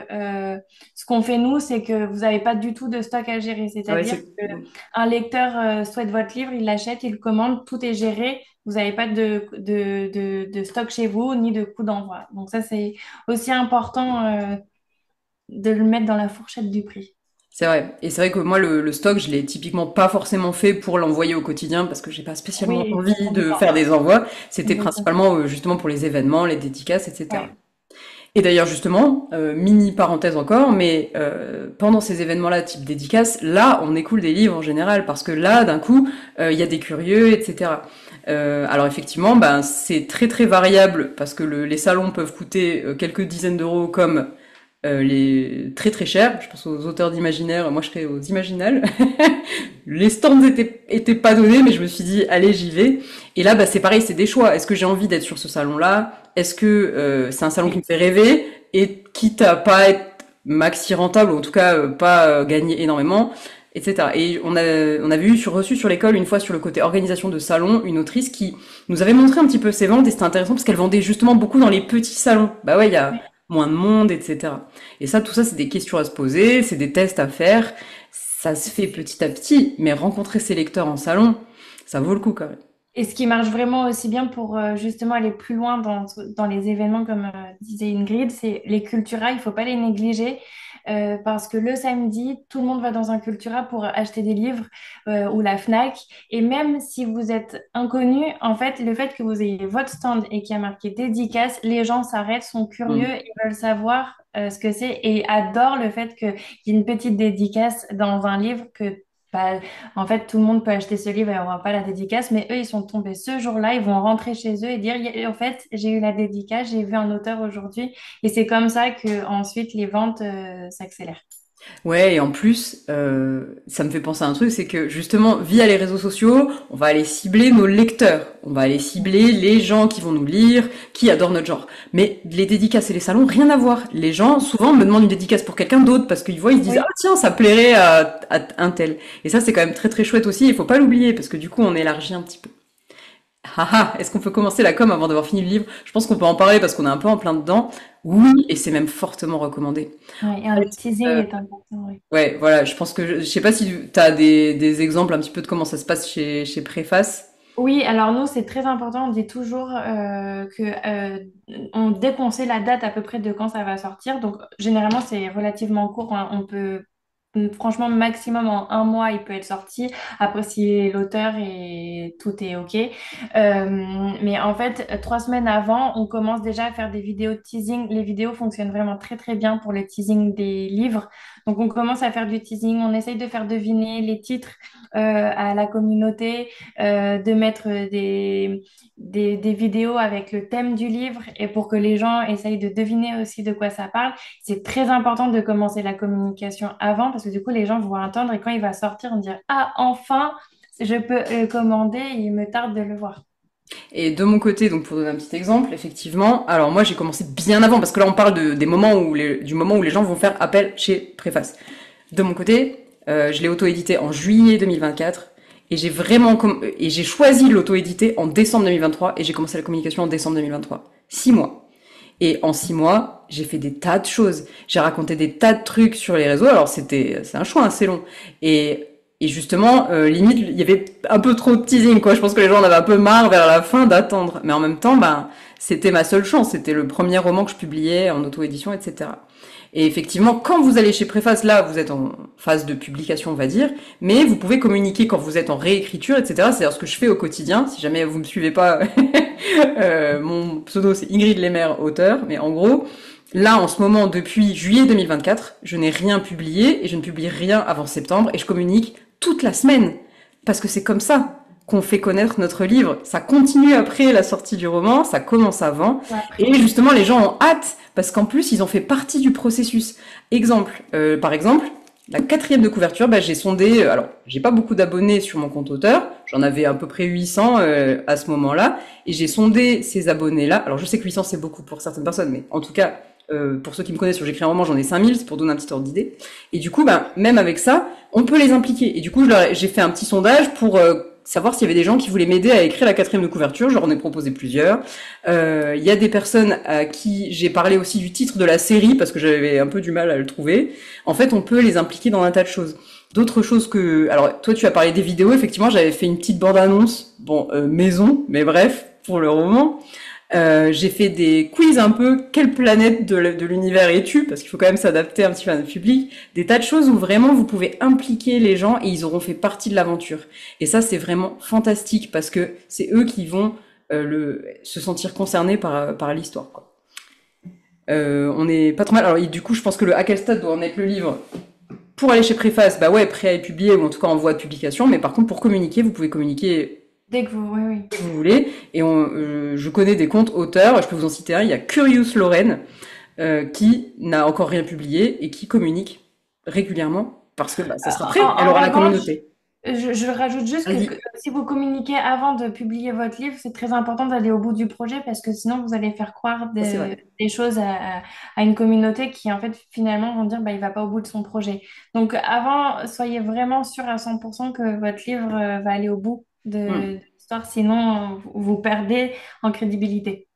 Speaker 2: ce qu'on fait nous, c'est que vous n'avez pas du tout de stock à gérer.
Speaker 1: Ouais,
Speaker 2: C'est-à-dire qu'un lecteur souhaite votre livre, il l'achète, il le commande, tout est géré. Vous n'avez pas de stock chez vous, ni de coût d'envoi. Donc ça, c'est aussi important de le mettre dans la fourchette du prix.
Speaker 1: c'est vrai. Et c'est vrai que moi, le stock, je l'ai typiquement pas forcément fait pour l'envoyer au quotidien parce que j'ai pas spécialement
Speaker 2: Oui, ça
Speaker 1: envie
Speaker 2: prend du
Speaker 1: de
Speaker 2: temps.
Speaker 1: faire des envois. C'était
Speaker 2: Exactement.
Speaker 1: principalement justement pour les événements, les dédicaces, etc.
Speaker 2: Ouais.
Speaker 1: Et d'ailleurs, justement, mini parenthèse encore, mais pendant ces événements-là, type dédicace, là, on écoule des livres en général, parce que là, d'un coup, il y a des curieux, etc. Alors effectivement, ben, c'est très très variable, parce que les salons peuvent coûter quelques dizaines d'euros, comme les très très chers. Je pense aux auteurs d'imaginaire, moi je serais aux Imaginales. Les stands étaient pas donnés, mais je me suis dit, allez, j'y vais. Et là, bah, c'est pareil, c'est des choix. Est-ce que j'ai envie d'être sur ce salon-là? Est-ce que c'est un salon qui me fait rêver? Et quitte à pas être maxi rentable, ou en tout cas pas gagner énormément, etc. Et on avait reçu sur l'école une fois sur le côté organisation de salon une autrice qui nous avait montré un petit peu ses ventes et c'était intéressant parce qu'elle vendait justement beaucoup dans les petits salons. Bah ouais, il y a moins de monde, etc. Et ça, tout ça, c'est des questions à se poser, c'est des tests à faire. Ça se fait petit à petit, mais rencontrer ses lecteurs en salon, ça vaut le coup quand même.
Speaker 2: Et ce qui marche vraiment aussi bien pour justement aller plus loin dans les événements, comme disait Ingrid, c'est les Cultura, il faut pas les négliger. Parce que le samedi, tout le monde va dans un Cultura pour acheter des livres ou la Fnac. Et même si vous êtes inconnu, en fait, le fait que vous ayez votre stand et qu'il y a marqué dédicace, les gens s'arrêtent, sont curieux,
Speaker 1: Mm.
Speaker 2: ils veulent savoir ce que c'est et adorent le fait qu'il y ait une petite dédicace dans un livre que bah, en fait, tout le monde peut acheter ce livre et n'aura pas la dédicace, mais eux, ils sont tombés ce jour-là, ils vont rentrer chez eux et dire, en fait, j'ai eu la dédicace, j'ai vu un auteur aujourd'hui, et c'est comme ça que ensuite les ventes s'accélèrent.
Speaker 1: Ouais, et en plus, ça me fait penser à un truc, c'est que justement, via les réseaux sociaux, on va aller cibler nos lecteurs. On va aller cibler les gens qui vont nous lire, qui adorent notre genre. Mais les dédicaces et les salons, rien à voir. Les gens, souvent, me demandent une dédicace pour quelqu'un d'autre, parce qu'ils voient, ils se disent, ah
Speaker 2: Oui.
Speaker 1: tiens, ça plairait à un tel. Et ça, c'est quand même très très chouette aussi, il faut pas l'oublier, parce que du coup, on élargit un petit peu. Ah ah, est-ce qu'on peut commencer la com avant d'avoir fini le livre? Je pense qu'on peut en parler parce qu'on est un peu en plein dedans. Oui, et c'est même fortement recommandé.
Speaker 2: Ouais, et un teasing est important, oui.
Speaker 1: Ouais, voilà, je pense que je sais pas si tu as des exemples un petit peu de comment ça se passe chez Préface.
Speaker 2: Oui, alors nous, c'est très important. On dit toujours dès qu'on sait la date à peu près de quand ça va sortir, donc généralement c'est relativement court, hein. On peut, franchement, maximum en un mois, il peut être sorti. Après, si l'auteur et tout est OK. Mais en fait, 3 semaines avant, on commence déjà à faire des vidéos de teasing. Les vidéos fonctionnent vraiment très très bien pour le teasing des livres. Donc on commence à faire du teasing, on essaye de faire deviner les titres à la communauté, de mettre des vidéos avec le thème du livre et pour que les gens essayent de deviner aussi de quoi ça parle. C'est très important de commencer la communication avant parce que du coup, les gens vont attendre et quand il va sortir, on dire, ah, enfin, je peux le commander, il me tarde de le voir.
Speaker 1: Et de mon côté, donc pour donner un petit exemple, effectivement, alors moi j'ai commencé bien avant parce que là on parle du moment où les gens vont faire appel chez Préface. De mon côté, je l'ai auto-édité en juillet 2024 et j'ai choisi de l'auto-éditer en décembre 2023 et j'ai commencé la communication en décembre 2023. 6 mois. Et en 6 mois, j'ai fait des tas de choses. J'ai raconté des tas de trucs sur les réseaux. Alors c'est un choix assez long. Et justement, limite, il y avait un peu trop de teasing, quoi. Je pense que les gens en avaient un peu marre vers la fin d'attendre. Mais en même temps, ben, c'était ma seule chance. C'était le premier roman que je publiais en auto-édition, etc. Et effectivement, quand vous allez chez Préface, là, vous êtes en phase de publication, on va dire, mais vous pouvez communiquer quand vous êtes en réécriture, etc. C'est-à-dire ce que je fais au quotidien. Si jamais vous me suivez pas, mon pseudo c'est Ingrid Lemaire, auteur. Mais en gros, là, en ce moment, depuis juillet 2024, je n'ai rien publié et je ne publie rien avant septembre et je communique toute la semaine. Parce que c'est comme ça qu'on fait connaître notre livre. Ça continue après la sortie du roman, ça commence avant.
Speaker 2: Ouais.
Speaker 1: Et justement, les gens ont hâte parce qu'en plus, ils ont fait partie du processus. Exemple, par exemple, la 4e de couverture, bah, j'ai sondé, alors j'ai pas beaucoup d'abonnés sur mon compte auteur, j'en avais à peu près 800 à ce moment-là, et j'ai sondé ces abonnés-là. Alors je sais que 800 c'est beaucoup pour certaines personnes, mais en tout cas, pour ceux qui me connaissent sur J'écris un roman, j'en ai 5000, c'est pour donner un petit ordre d'idée. Et du coup, ben, même avec ça, on peut les impliquer. Et du coup, j'ai fait un petit sondage pour savoir s'il y avait des gens qui voulaient m'aider à écrire la 4e de couverture. Je leur en ai proposé plusieurs. Il y a des personnes à qui j'ai parlé aussi du titre de la série, parce que j'avais un peu du mal à le trouver. En fait, on peut les impliquer dans un tas de choses. D'autres choses que... Alors, toi, tu as parlé des vidéos. Effectivement, j'avais fait une petite bande-annonce, bon, maison, mais bref, pour le roman. J'ai fait des quiz un peu, quelle planète de l'univers es-tu? Parce qu'il faut quand même s'adapter un petit peu à notre public. Des tas de choses où vraiment vous pouvez impliquer les gens et ils auront fait partie de l'aventure. Et ça, c'est vraiment fantastique parce que c'est eux qui vont se sentir concernés par l'histoire, quoi. On est pas trop mal. Alors, et du coup, je pense que le À quel stade doit en être le livre pour aller chez Préface, bah ouais, prêt à être publié ou en tout cas en voie de publication. Mais par contre, pour communiquer, vous pouvez communiquer
Speaker 2: Dès que vous, oui, oui.
Speaker 1: si vous voulez. Et je connais des comptes auteurs, je peux vous en citer un. Il y a Curious Lorraine qui n'a encore rien publié et qui communique régulièrement parce que bah, ça sera prêt, elle
Speaker 2: En
Speaker 1: aura la
Speaker 2: revanche,
Speaker 1: communauté.
Speaker 2: je rajoute juste que
Speaker 1: Vas-y.
Speaker 2: si vous communiquez avant de publier votre livre, c'est très important d'aller au bout du projet parce que sinon vous allez faire croire
Speaker 1: Ça, c'est vrai.
Speaker 2: des choses à une communauté qui en fait finalement vont dire bah, il va pas au bout de son projet. Donc avant, soyez vraiment sûr à 100% que votre livre va aller au bout
Speaker 1: Hmm.
Speaker 2: de l'histoire, sinon vous perdez en crédibilité.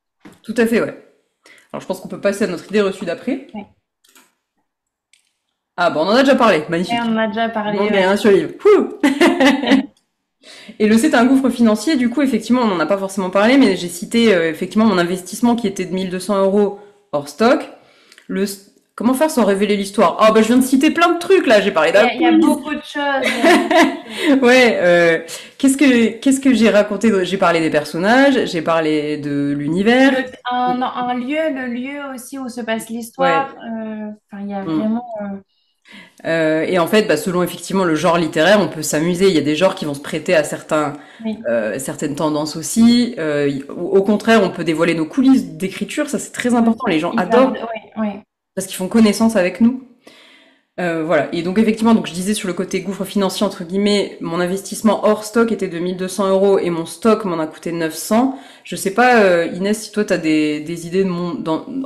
Speaker 1: Tout à fait, ouais. Alors je pense qu'on peut passer à notre idée reçue d'après.
Speaker 2: Ouais.
Speaker 1: Ah bah on en a déjà parlé,
Speaker 2: Et on
Speaker 1: magnifique.
Speaker 2: en a déjà
Speaker 1: Bon,
Speaker 2: parlé,
Speaker 1: mais
Speaker 2: ouais.
Speaker 1: un sur le livre. Wouh. Et le c'est un gouffre financier, du coup, effectivement, on n'en a pas forcément parlé, mais j'ai cité effectivement mon investissement qui était de 1 200 € hors stock. Le... Comment faire sans révéler l'histoire? Ah bah je viens de citer plein de trucs là, j'ai parlé d'un
Speaker 2: Il y a
Speaker 1: quiz.
Speaker 2: beaucoup de choses, il y a beaucoup de choses.
Speaker 1: Ouais, qu'est-ce que j'ai raconté? J'ai parlé des personnages, j'ai parlé de l'univers.
Speaker 2: Un lieu, le lieu aussi où se passe
Speaker 1: Ouais.
Speaker 2: l'histoire. Enfin, il y a
Speaker 1: Mm.
Speaker 2: vraiment.
Speaker 1: Et en fait, bah, selon effectivement le genre littéraire, on peut s'amuser. Il y a des genres qui vont se prêter à
Speaker 2: Oui,
Speaker 1: certaines tendances aussi. Au contraire, on peut dévoiler nos coulisses d'écriture. Ça, c'est très
Speaker 2: oui,
Speaker 1: important. Les gens
Speaker 2: hyper.
Speaker 1: adorent
Speaker 2: Oui, oui.
Speaker 1: parce qu'ils font connaissance avec nous. Voilà. Et donc effectivement, donc je disais sur le côté gouffre financier entre guillemets, mon investissement hors stock était de 1 200 € et mon stock m'en a coûté 900. Je sais pas, Inès, si toi t'as des idées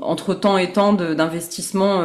Speaker 1: entre temps et temps d'investissement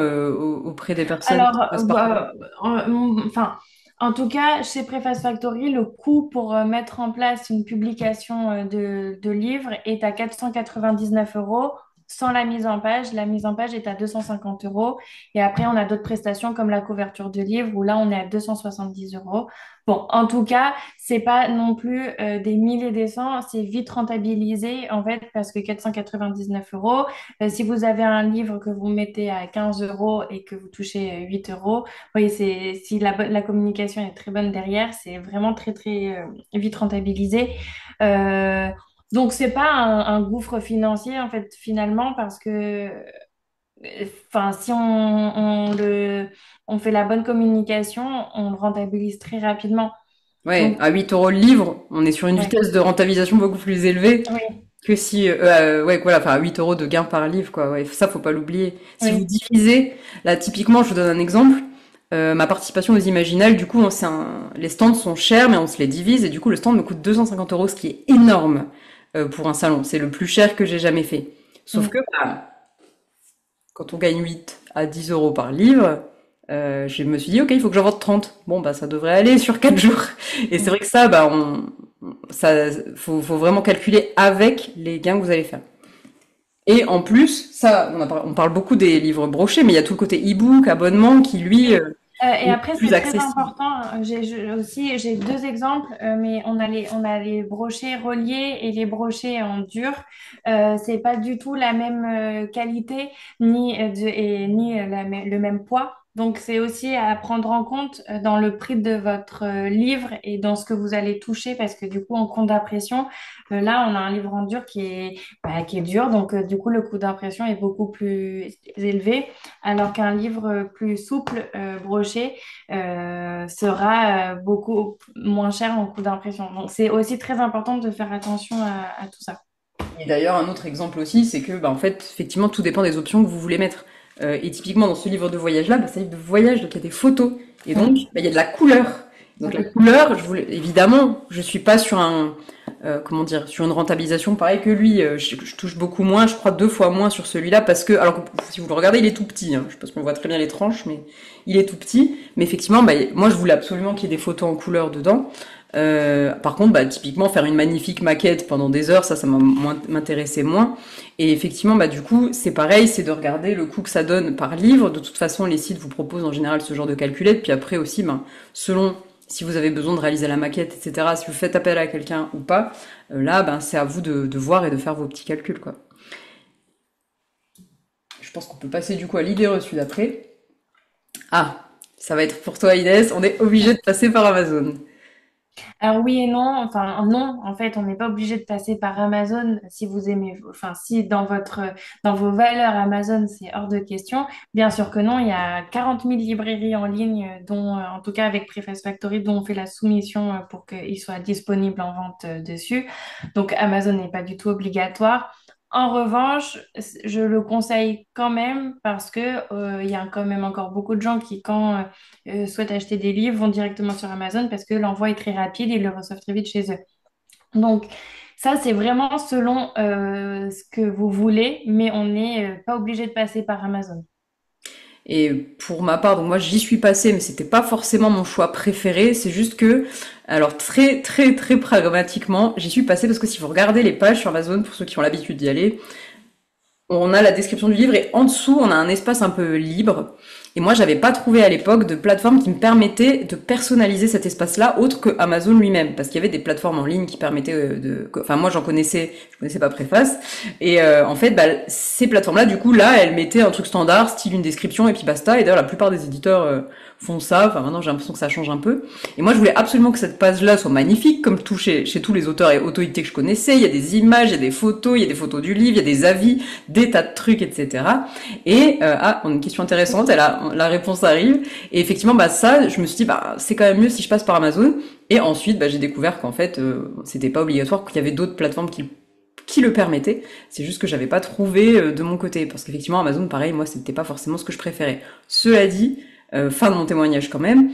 Speaker 1: auprès des personnes qui
Speaker 2: Alors,
Speaker 1: passent par toi.
Speaker 2: enfin, en tout cas, chez Preface Factory, le coût pour mettre en place une publication de livres est à 499 € sans la mise en page. La mise en page est à 250 €. Et après, on a d'autres prestations comme la couverture de livre où là, on est à 270 €. Bon, en tout cas, c'est pas non plus des milliers et des cents, c'est vite rentabilisé en fait parce que 499 €. Si vous avez un livre que vous mettez à 15 € et que vous touchez 8 €, oui, si la communication est très bonne derrière, c'est vraiment très, très vite rentabilisé. Euh, donc, c'est pas un gouffre financier, en fait, finalement, parce que enfin, si on fait la bonne communication, on le rentabilise très rapidement.
Speaker 1: Ouais,
Speaker 2: Donc,
Speaker 1: à 8 € le livre, on est sur une
Speaker 2: ouais,
Speaker 1: vitesse de rentabilisation beaucoup plus élevée
Speaker 2: oui,
Speaker 1: que si, ouais, voilà, enfin, 8 € de gain par livre, quoi. Ouais, ça, faut pas l'oublier. Si vous
Speaker 2: oui.
Speaker 1: divisez, là, typiquement, je vous donne un exemple. Ma participation aux Imaginales, du coup, les stands sont chers, mais on se les divise, et du coup, le stand me coûte 250 €, ce qui est énorme pour un salon. C'est le plus cher que j'ai jamais fait. Sauf que,
Speaker 2: Mm.
Speaker 1: bah, quand on gagne 8 à 10 € par livre, je me suis dit, ok, il faut que j'en vende 30. Bon, bah, ça devrait aller sur 4 jours. Et c'est
Speaker 2: Mm.
Speaker 1: vrai que ça, bah, ça, faut vraiment calculer avec les gains que vous allez faire. Et en plus, ça, on parle beaucoup des livres brochés, mais il y a tout le côté e-book, abonnement, qui lui,
Speaker 2: Oui. Et
Speaker 1: est
Speaker 2: après,
Speaker 1: plus
Speaker 2: c'est très
Speaker 1: accessible.
Speaker 2: important. J'ai deux exemples, mais on a les brochets reliés et les brochets en dur. C'est pas du tout la même qualité ni le même poids. Donc, c'est aussi à prendre en compte dans le prix de votre livre et dans ce que vous allez toucher, parce que du coup, en compte d'impression, là, on a un livre en dur qui est dur. Donc, du coup, le coût d'impression est beaucoup plus élevé alors qu'un livre plus souple, broché, sera beaucoup moins cher en coût d'impression. Donc, c'est aussi très important de faire attention à tout ça.
Speaker 1: Et d'ailleurs, un autre exemple aussi, c'est que, bah, en fait, effectivement, tout dépend des options que vous voulez mettre. Et typiquement, dans ce livre de voyage-là, bah, c'est un livre de voyage, donc il y a des photos. Et donc,
Speaker 2: Mm.
Speaker 1: bah, il y a de la couleur. Donc, la
Speaker 2: Oui,
Speaker 1: couleur, évidemment, je suis pas sur comment dire, sur une rentabilisation pareille que lui. Je touche beaucoup moins, je crois 2 fois moins sur celui-là, parce que, alors que si vous le regardez, il est tout petit, hein. Je pense qu'on voit très bien les tranches, mais il est tout petit. Mais effectivement, bah, moi, je voulais absolument qu'il y ait des photos en couleur dedans. Par contre, bah, typiquement, faire une magnifique maquette pendant des heures, ça m'intéressait moins. Et effectivement, bah, du coup, c'est pareil, c'est de regarder le coût que ça donne par livre. De toute façon, les sites vous proposent en général ce genre de calculette. Puis après aussi, ben, selon si vous avez besoin de réaliser la maquette, etc., si vous faites appel à quelqu'un ou pas, là, ben, c'est à vous de voir et de faire vos petits calculs, quoi. Je pense qu'on peut passer du coup à l'idée reçue d'après. Ah, ça va être pour toi, Inès, on est obligé de passer par Amazon.
Speaker 2: Alors oui et non, enfin non, en fait, on n'est pas obligé de passer par Amazon si vous aimez, enfin si dans vos valeurs Amazon, c'est hors de question. Bien sûr que non, il y a 40 000 librairies en ligne, dont, en tout cas avec Preface Factory, dont on fait la soumission pour qu'il soit disponible en vente dessus. Donc Amazon n'est pas du tout obligatoire. En revanche, je le conseille quand même parce que il y a quand même encore beaucoup de gens qui, quand souhaitent acheter des livres vont directement sur Amazon parce que l'envoi est très rapide et ils le reçoivent très vite chez eux. Donc, ça, c'est vraiment selon ce que vous voulez, mais on n'est pas obligé de passer par Amazon.
Speaker 1: Et pour ma part, donc moi j'y suis passée, mais c'était pas forcément mon choix préféré. C'est juste que, alors très très très pragmatiquement, j'y suis passée parce que si vous regardez les pages sur Amazon, pour ceux qui ont l'habitude d'y aller, on a la description du livre et en dessous, on a un espace un peu libre. Et moi, j'avais pas trouvé à l'époque de plateforme qui me permettait de personnaliser cet espace-là autre que Amazon lui-même, parce qu'il y avait des plateformes en ligne qui permettaient enfin moi je connaissais pas Préface, et en fait, bah, ces plateformes-là, du coup, là, elles mettaient un truc standard, style une description et puis basta. Et d'ailleurs, la plupart des éditeurs font ça. Enfin maintenant, j'ai l'impression que ça change un peu. Et moi, je voulais absolument que cette page-là soit magnifique, comme tout chez tous les auteurs et autorités que je connaissais. Il y a des images, il y a des photos, il y a des photos du livre, il y a des avis, des tas de trucs, etc. Et on a une question intéressante, la réponse arrive. Et effectivement, bah ça, je me suis dit, bah c'est quand même mieux si je passe par Amazon. Et ensuite, bah j'ai découvert qu'en fait, c'était pas obligatoire, qu'il y avait d'autres plateformes qui le permettaient. C'est juste que j'avais pas trouvé de mon côté, parce qu'effectivement, Amazon, pareil, moi, c'était pas forcément ce que je préférais. Cela dit, fin de mon témoignage quand même.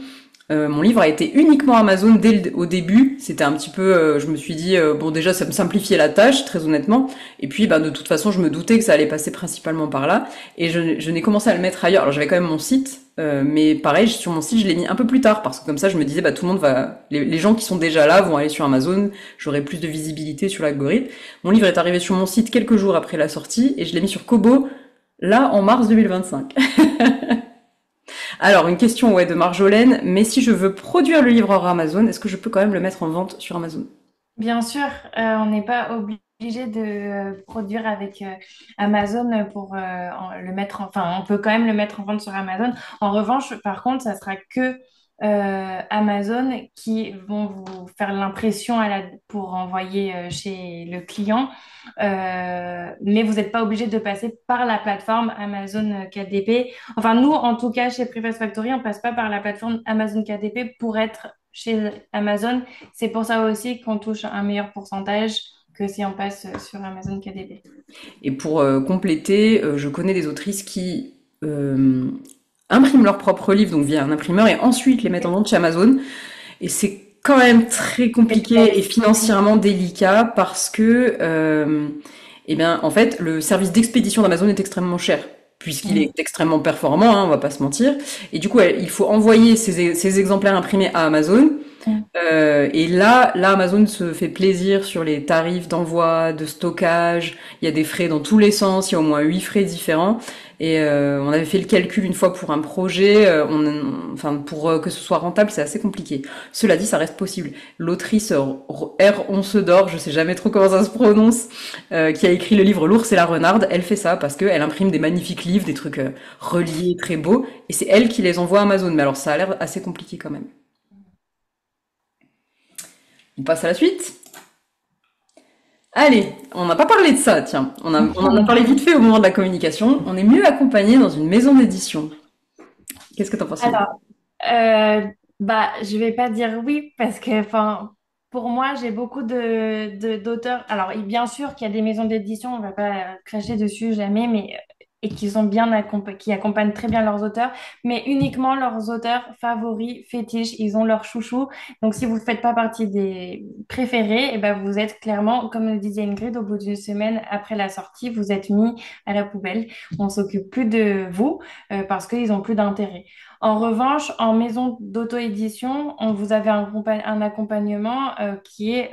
Speaker 1: Mon livre a été uniquement Amazon au début. C'était un petit peu, je me suis dit, bon déjà ça me simplifiait la tâche, très honnêtement. Et puis, bah, de toute façon, je me doutais que ça allait passer principalement par là. Et je n'ai commencé à le mettre ailleurs. Alors j'avais quand même mon site, mais pareil, sur mon site, je l'ai mis un peu plus tard parce que comme ça, je me disais, bah tout le monde va, les gens qui sont déjà là vont aller sur Amazon. J'aurai plus de visibilité sur l'algorithme. Mon livre est arrivé sur mon site quelques jours après la sortie et je l'ai mis sur Kobo là en mars 2025. Alors, une question ouais, de Marjolaine, mais si je veux produire le livre hors Amazon, est-ce que je peux quand même le mettre en vente sur Amazon?
Speaker 2: Bien sûr, on n'est pas obligé de produire avec Amazon pour le mettre, enfin, on peut quand même le mettre en vente sur Amazon. En revanche, par contre, ça sera que Amazon qui vont vous faire l'impression pour envoyer chez le client. Mais vous n'êtes pas obligé de passer par la plateforme Amazon KDP. Enfin, nous, en tout cas, chez Preface Factory, on passe pas par la plateforme Amazon KDP pour être chez Amazon. C'est pour ça aussi qu'on touche un meilleur pourcentage que si on passe sur Amazon KDP.
Speaker 1: Et pour compléter, je connais des autrices qui impriment leurs propres livres, donc via un imprimeur, et ensuite les mettent en vente chez Amazon. Et c'est quand même très compliqué et financièrement délicat parce que, eh bien, en fait, le service d'expédition d'Amazon est extrêmement cher puisqu'il est
Speaker 2: Mhm.
Speaker 1: extrêmement performant, hein, on va pas se mentir. Et du coup, il faut envoyer ces exemplaires imprimés à Amazon. Et là, Amazon se fait plaisir sur les tarifs d'envoi, de stockage. Il y a des frais dans tous les sens. Il y a au moins 8 frais différents. Et on avait fait le calcul une fois pour un projet. Enfin, pour que ce soit rentable, c'est assez compliqué. Cela dit, ça reste possible. L'autrice R. Onsedor, je sais jamais trop comment ça se prononce, qui a écrit le livre L'ours et la renarde, elle fait ça parce qu'elle imprime des magnifiques livres, des trucs reliés, très beaux. Et c'est elle qui les envoie à Amazon. Mais alors, ça a l'air assez compliqué quand même. On passe à la suite. Allez, on n'a pas parlé de ça, tiens. On en a parlé vite fait au moment de la communication. On est mieux accompagné dans une maison d'édition. Qu'est-ce que t'en penses, Sylvie?
Speaker 2: Alors, bah, je vais pas dire oui parce que, enfin, pour moi, j'ai beaucoup d'auteurs. Alors, bien sûr qu'il y a des maisons d'édition, on va pas cracher dessus jamais, mais et qui sont qui accompagnent très bien leurs auteurs, mais uniquement leurs auteurs favoris, fétiches. Ils ont leur chouchou. Donc, si vous ne faites pas partie des préférés, et ben, vous êtes clairement, comme le disait Ingrid, au bout d'une semaine après la sortie, vous êtes mis à la poubelle. On s'occupe plus de vous parce qu'ils ont plus d'intérêt. En revanche, en maison d'auto-édition, on vous avez un accompagnement qui est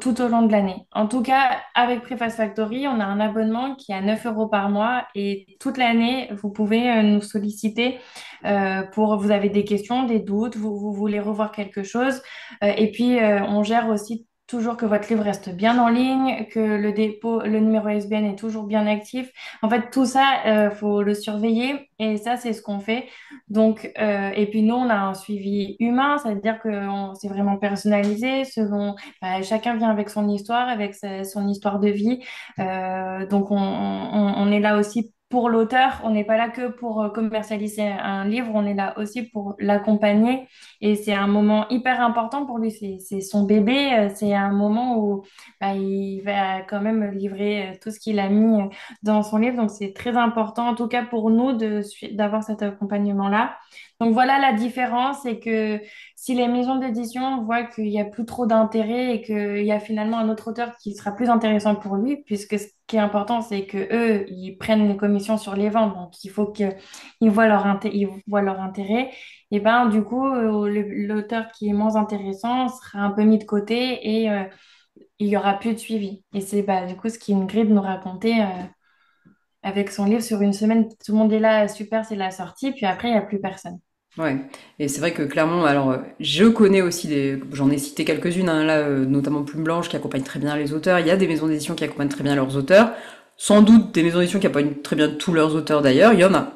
Speaker 2: tout au long de l'année. En tout cas, avec Preface Factory, on a un abonnement qui est à 9 euros par mois et toute l'année, vous pouvez nous solliciter vous avez des questions, des doutes, vous voulez revoir quelque chose. Et puis, on gère aussi toujours que votre livre reste bien en ligne, que le dépôt, le numéro ISBN est toujours bien actif. En fait, tout ça, faut le surveiller et ça, c'est ce qu'on fait. Donc, et puis nous, on a un suivi humain, c'est-à-dire que c'est vraiment personnalisé selon, bah, chacun vient avec son histoire, avec son histoire de vie. Donc, on est là aussi pour l'auteur. On n'est pas là que pour commercialiser un livre, on est là aussi pour l'accompagner. Et c'est un moment hyper important pour lui. C'est son bébé. C'est un moment où bah, il va quand même livrer tout ce qu'il a mis dans son livre. Donc, c'est très important, en tout cas pour nous, d'avoir cet accompagnement-là. Donc, voilà la différence. C'est que si les maisons d'édition voient qu'il n'y a plus trop d'intérêt et qu'il y a finalement un autre auteur qui sera plus intéressant pour lui, puisque ce qui est important, c'est que eux, ils prennent les commissions sur les ventes. Donc, il faut qu'ils ils voient leur intérêt. Et ben, du coup, l'auteur qui est moins intéressant sera un peu mis de côté et il y aura plus de suivi. Et c'est bah, du coup ce qu'Ingrid nous racontait avec son livre sur une semaine. Tout le monde est là, super, c'est la sortie, puis après, il n'y a plus personne.
Speaker 1: Ouais, et c'est vrai que clairement, alors je connais aussi j'en ai cité quelques-unes, hein, là, notamment Plume Blanche qui accompagne très bien les auteurs. Il y a des maisons d'édition qui accompagnent très bien leurs auteurs, sans doute des maisons d'édition qui accompagnent très bien tous leurs auteurs d'ailleurs. Il y en a.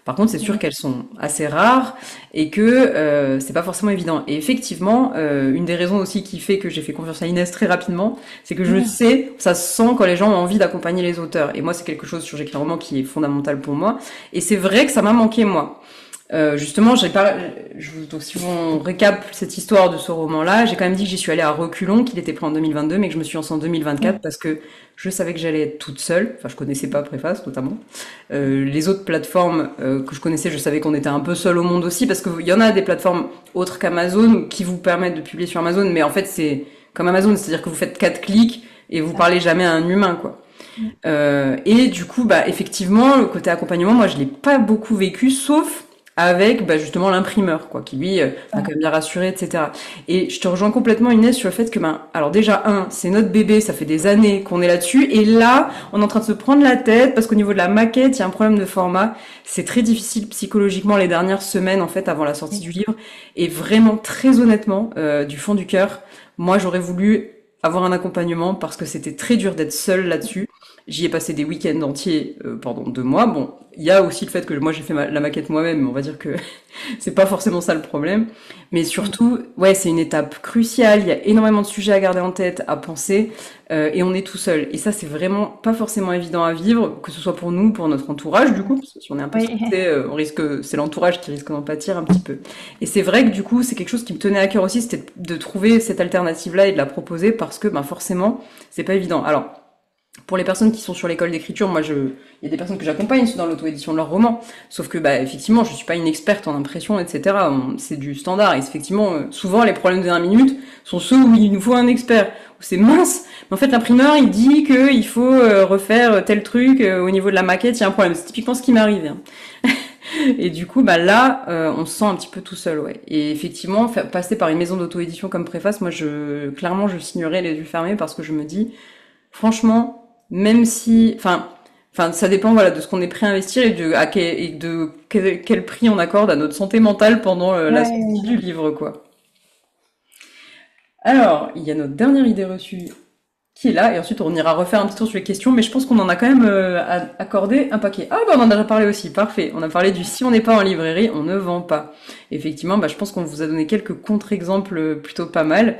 Speaker 1: Par contre, c'est sûr qu'elles sont assez rares et que c'est pas forcément évident. Et effectivement, une des raisons aussi qui fait que j'ai fait confiance à Inès très rapidement, c'est que je
Speaker 2: Mhm.
Speaker 1: sais, ça se sent quand les gens ont envie d'accompagner les auteurs. Et moi, c'est quelque chose sur J'écris un roman qui est fondamental pour moi. Et c'est vrai que ça m'a manqué moi. Justement, donc si on récap cette histoire de ce roman-là, j'ai quand même dit que j'y suis allée à reculons, qu'il était prêt en 2022, mais que je me suis lancée en 2024 parce que je savais que j'allais être toute seule. Enfin, je connaissais pas Préface, notamment. Les autres plateformes que je connaissais, je savais qu'on était un peu seul au monde aussi, parce qu'il y en a des plateformes autres qu'Amazon qui vous permettent de publier sur Amazon, mais en fait, c'est comme Amazon, c'est-à-dire que vous faites 4 clics et vous parlez jamais à un humain, quoi. Et du coup, bah, effectivement, le côté accompagnement, moi, je l'ai pas beaucoup vécu, sauf avec bah, justement l'imprimeur, quoi, qui lui m'a quand même bien rassuré, etc. Et je te rejoins complètement, Inès, sur le fait que, ben, alors déjà, c'est notre bébé, ça fait des années qu'on est là-dessus, et là, on est en train de se prendre la tête, parce qu'au niveau de la maquette, il y a un problème de format. C'est très difficile psychologiquement les dernières semaines, en fait, avant la sortie du livre. Et vraiment, très honnêtement, du fond du cœur, moi, j'aurais voulu avoir un accompagnement parce que c'était très dur d'être seule là-dessus. J'y ai passé des week-ends entiers pendant 2 mois. Bon, il y a aussi le fait que moi j'ai fait la maquette moi-même, mais on va dire que c'est pas forcément ça le problème. Mais surtout, ouais, c'est une étape cruciale. Il y a énormément de sujets à garder en tête, à penser, et on est tout seul. Et ça, c'est vraiment pas forcément évident à vivre, que ce soit pour nous, pour notre entourage, du coup, parce que si on est un peu
Speaker 2: Oui.
Speaker 1: stressé, c'est l'entourage qui risque d'en pâtir un petit peu. Et c'est vrai que du coup, c'est quelque chose qui me tenait à cœur aussi, c'était de trouver cette alternative-là et de la proposer parce que, ben, forcément, c'est pas évident. Alors, pour les personnes qui sont sur l'école d'écriture, il y a des personnes que j'accompagne dans l'auto-édition de leurs romans. Sauf que, bah, effectivement, je suis pas une experte en impression, etc. C'est du standard. Et effectivement, souvent, les problèmes de dernière minute sont ceux où il nous faut un expert. Où c'est mince. Mais en fait, l'imprimeur, il dit qu'il faut refaire tel truc au niveau de la maquette, il y a un problème. C'est typiquement ce qui m'est arrivé, hein. Et du coup, bah là, on se sent un petit peu tout seul, ouais. Et effectivement, passer par une maison d'auto-édition comme Préface, moi, clairement, je signerais les yeux fermés parce que je me dis, franchement, même si, enfin, ça dépend, voilà, de ce qu'on est prêt à investir et de quel prix on accorde à notre santé mentale pendant la sortie
Speaker 2: Ouais.
Speaker 1: du livre, quoi. Alors, il y a notre dernière idée reçue qui est là, et ensuite on ira refaire un petit tour sur les questions, mais je pense qu'on en a quand même accordé un paquet. Ah bah on en a déjà parlé aussi, parfait. On a parlé du si on n'est pas en librairie, on ne vend pas. Effectivement, bah, je pense qu'on vous a donné quelques contre-exemples plutôt pas mal.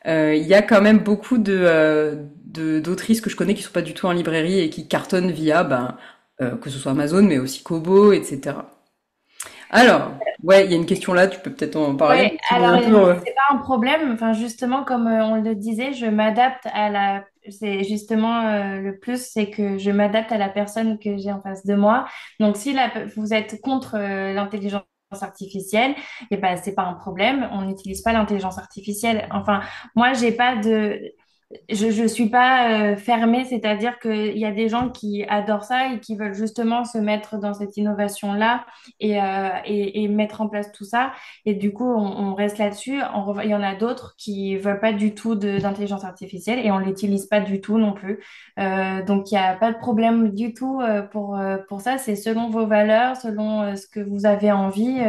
Speaker 1: Il y a quand même beaucoup d'autrices que je connais qui sont pas du tout en librairie et qui cartonnent via, que ce soit Amazon, mais aussi Kobo, etc. Alors, ouais, il y a une question là, tu peux peut-être en parler,
Speaker 2: Ouais,
Speaker 1: qui est
Speaker 2: alors
Speaker 1: un peu...
Speaker 2: c'est pas un problème. Enfin, justement, comme on le disait, je m'adapte à la. C'est justement le plus, c'est que je m'adapte à la personne que j'ai en face de moi. Donc, si vous êtes contre l'intelligence artificielle, et ben c'est pas un problème. On n'utilise pas l'intelligence artificielle. Enfin, moi, j'ai pas de. Je suis pas fermée, c'est-à-dire qu'il y a des gens qui adorent ça et qui veulent justement se mettre dans cette innovation-là et mettre en place tout ça. Et du coup, on reste là-dessus. Il y en a d'autres qui veulent pas du tout d'intelligence artificielle et on l'utilise pas du tout non plus. Donc, il n'y a pas de problème du tout pour ça. C'est selon vos valeurs, selon ce que vous avez envie.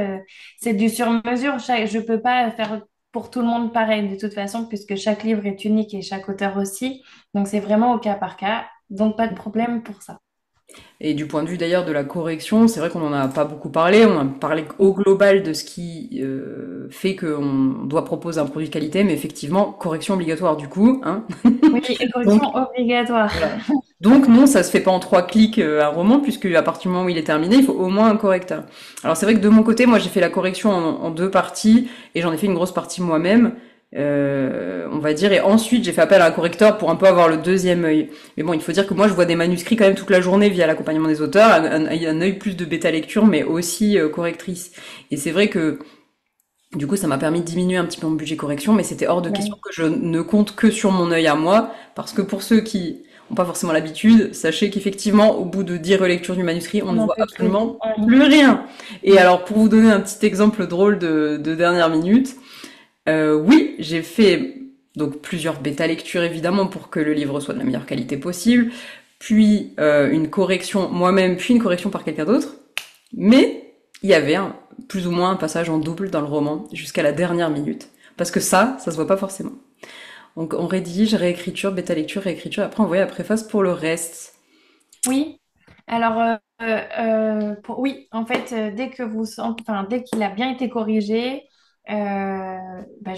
Speaker 2: C'est du sur-mesure. Je peux pas faire pour tout le monde pareil de toute façon, puisque chaque livre est unique et chaque auteur aussi. Donc c'est vraiment au cas par cas. Donc pas de problème pour ça.
Speaker 1: Et du point de vue d'ailleurs de la correction, c'est vrai qu'on en a pas beaucoup parlé. On a parlé au global de ce qui fait qu'on doit proposer un produit de qualité, mais effectivement, correction obligatoire du coup. Hein.
Speaker 2: Oui, et
Speaker 1: Donc,
Speaker 2: correction obligatoire.
Speaker 1: voilà. Donc non, ça se fait pas en 3 clics un roman, puisque à partir du moment où il est terminé, il faut au moins un correcteur. Alors c'est vrai que de mon côté, moi j'ai fait la correction en 2 parties, et j'en ai fait une grosse partie moi-même, on va dire, et ensuite j'ai fait appel à un correcteur pour un peu avoir le deuxième œil. Mais bon, il faut dire que moi je vois des manuscrits quand même toute la journée via l'accompagnement des auteurs, un œil plus de bêta lecture, mais aussi correctrice. Et c'est vrai que du coup, ça m'a permis de diminuer un petit peu mon budget correction, mais c'était hors de question
Speaker 2: Ouais.
Speaker 1: que je ne compte que sur mon œil à moi, parce que pour ceux qui n'ont pas forcément l'habitude, sachez qu'effectivement, au bout de 10 relectures du manuscrit, on
Speaker 2: On
Speaker 1: ne
Speaker 2: n'en
Speaker 1: voit
Speaker 2: peut plus.
Speaker 1: absolument
Speaker 2: Oui.
Speaker 1: plus rien. Et
Speaker 2: Mm.
Speaker 1: alors, pour vous donner un petit exemple drôle de dernière minute, oui, j'ai fait donc plusieurs bêta lectures évidemment pour que le livre soit de la meilleure qualité possible, puis une correction moi-même, puis une correction par quelqu'un d'autre. Mais il y avait plus ou moins un passage en double dans le roman jusqu'à la dernière minute. Parce que ça se voit pas forcément. Donc on rédige, réécriture, bêta lecture, réécriture, après on voit la préface pour le reste.
Speaker 2: Oui. Alors, oui, en fait, dès que enfin, dès qu'il a bien été corrigé, bah,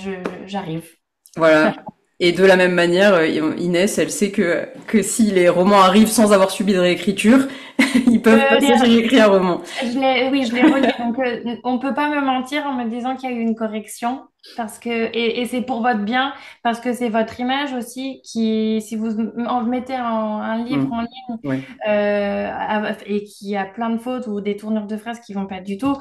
Speaker 2: j'arrive.
Speaker 1: Voilà. Et de la même manière, Inès, elle sait que si les romans arrivent sans avoir subi de réécriture, ils peuvent passer
Speaker 2: Bien,
Speaker 1: sur réécrire un roman.
Speaker 2: oui, je l'ai relu. Donc, on peut pas me mentir en me disant qu'il y a eu une correction parce que et c'est pour votre bien parce que c'est votre image aussi qui, si vous en mettez un livre
Speaker 1: Hmm.
Speaker 2: en ligne
Speaker 1: Ouais.
Speaker 2: et qui a plein de fautes ou des tournures de phrases qui vont pas du tout.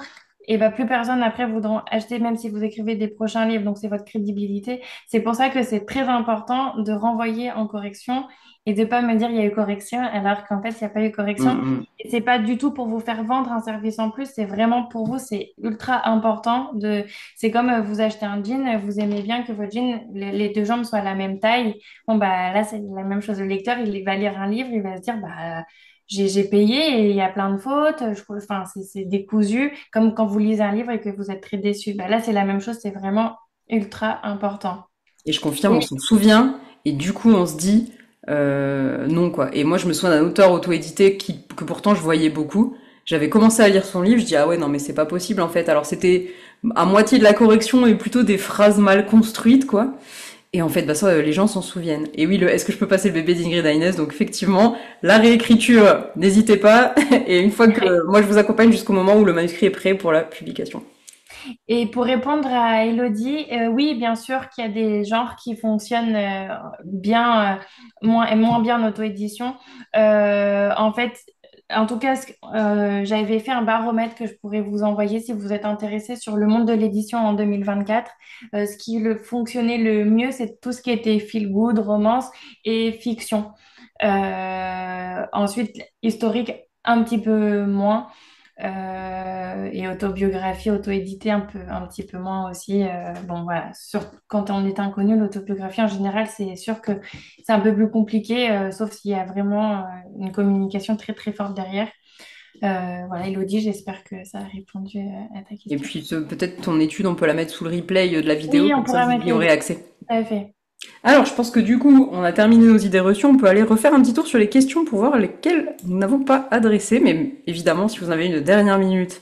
Speaker 2: Et ben plus personne après voudront acheter, même si vous écrivez des prochains livres. Donc, c'est votre crédibilité. C'est pour ça que c'est très important de renvoyer en correction et de pas me dire il y a eu correction alors qu'en fait, il n'y a pas eu
Speaker 1: Hmm,
Speaker 2: correction.
Speaker 1: hmm.
Speaker 2: Et c'est pas du tout pour vous faire vendre un service en plus, c'est vraiment pour vous, c'est ultra important de, c'est comme vous achetez un jean, vous aimez bien que votre jean, les deux jambes soient la même taille. Bon, bah, là, c'est la même chose. Le lecteur, il va lire un livre, il va se dire, bah, j'ai payé et il y a plein de fautes, enfin, c'est décousu, comme quand vous lisez un livre et que vous êtes très déçu. Bah, là, c'est la même chose, c'est vraiment ultra important.
Speaker 1: Et je confirme, on
Speaker 2: Et
Speaker 1: s'en souvient, et du coup on se dit non quoi. Et moi je me souviens d'un auteur auto-édité que pourtant je voyais beaucoup. J'avais commencé à lire son livre, je dis ah ouais non mais c'est pas possible en fait. Alors c'était à moitié de la correction et plutôt des phrases mal construites quoi. Et en fait bah ça les gens s'en souviennent. Et oui, est-ce que je peux passer le bébé d'Ingrid à Inès? Donc effectivement, la réécriture, n'hésitez pas. Et une fois que moi je vous accompagne jusqu'au moment où le manuscrit est prêt pour la publication.
Speaker 2: Et pour répondre à Elodie, oui, bien sûr qu'il y a des genres qui fonctionnent bien, moins, et moins bien en auto-édition. En fait, en tout cas, j'avais fait un baromètre que je pourrais vous envoyer si vous êtes intéressé sur le monde de l'édition en 2024. Ce qui fonctionnait le mieux, c'est tout ce qui était feel good, romance et fiction. Ensuite, historique, un petit peu moins. Et autobiographie, auto-édité un petit peu moins aussi. Bon, voilà, quand on est inconnu, l'autobiographie en général, c'est sûr que c'est un peu plus compliqué, sauf s'il y a vraiment une communication très très forte derrière. Voilà, Elodie, j'espère que ça a répondu à ta
Speaker 1: Et
Speaker 2: question.
Speaker 1: puis peut-être ton étude, on peut la mettre sous le replay de la vidéo,
Speaker 2: Oui, on
Speaker 1: comme ça
Speaker 2: pourra
Speaker 1: vous
Speaker 2: mettre
Speaker 1: y
Speaker 2: les
Speaker 1: aurez
Speaker 2: liens.
Speaker 1: accès.
Speaker 2: Tout à fait.
Speaker 1: Alors, je pense que du coup, on a terminé nos idées reçues. On peut aller refaire un petit tour sur les questions pour voir lesquelles nous n'avons pas adressées. Mais évidemment, si vous avez une dernière minute,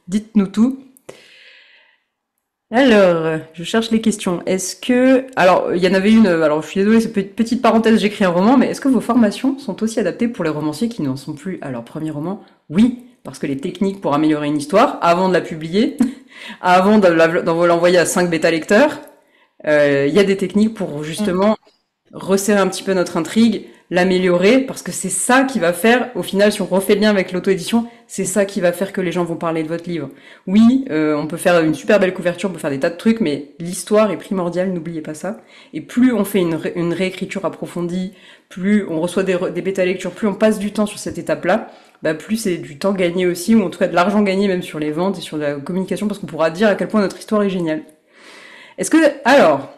Speaker 1: dites-nous tout. Alors, je cherche les questions. Est-ce que... Alors, il y en avait une... Alors, je suis désolée, c'est petite parenthèse, j'écris un roman, mais est-ce que vos formations sont aussi adaptées pour les romanciers qui n'en sont plus à leur premier roman? Oui, parce que les techniques pour améliorer une histoire, avant de la publier, avant de l'envoyer à 5 bêta-lecteurs, il y a des techniques pour
Speaker 2: Mm.
Speaker 1: justement resserrer un petit peu notre intrigue, l'améliorer, parce que c'est ça qui va faire, au final, si on refait le lien avec l'auto-édition, c'est ça qui va faire que les gens vont parler de votre livre. Oui, on peut faire une super belle couverture, on peut faire des tas de trucs, mais l'histoire est primordiale, n'oubliez pas ça. Et plus on fait une réécriture approfondie, plus on reçoit des bêta-lectures, plus on passe du temps sur cette étape-là, bah plus c'est du temps gagné aussi, ou en tout cas de l'argent gagné même sur les ventes et sur la communication, parce qu'on pourra dire à quel point notre histoire est géniale. Est-ce que... Alors,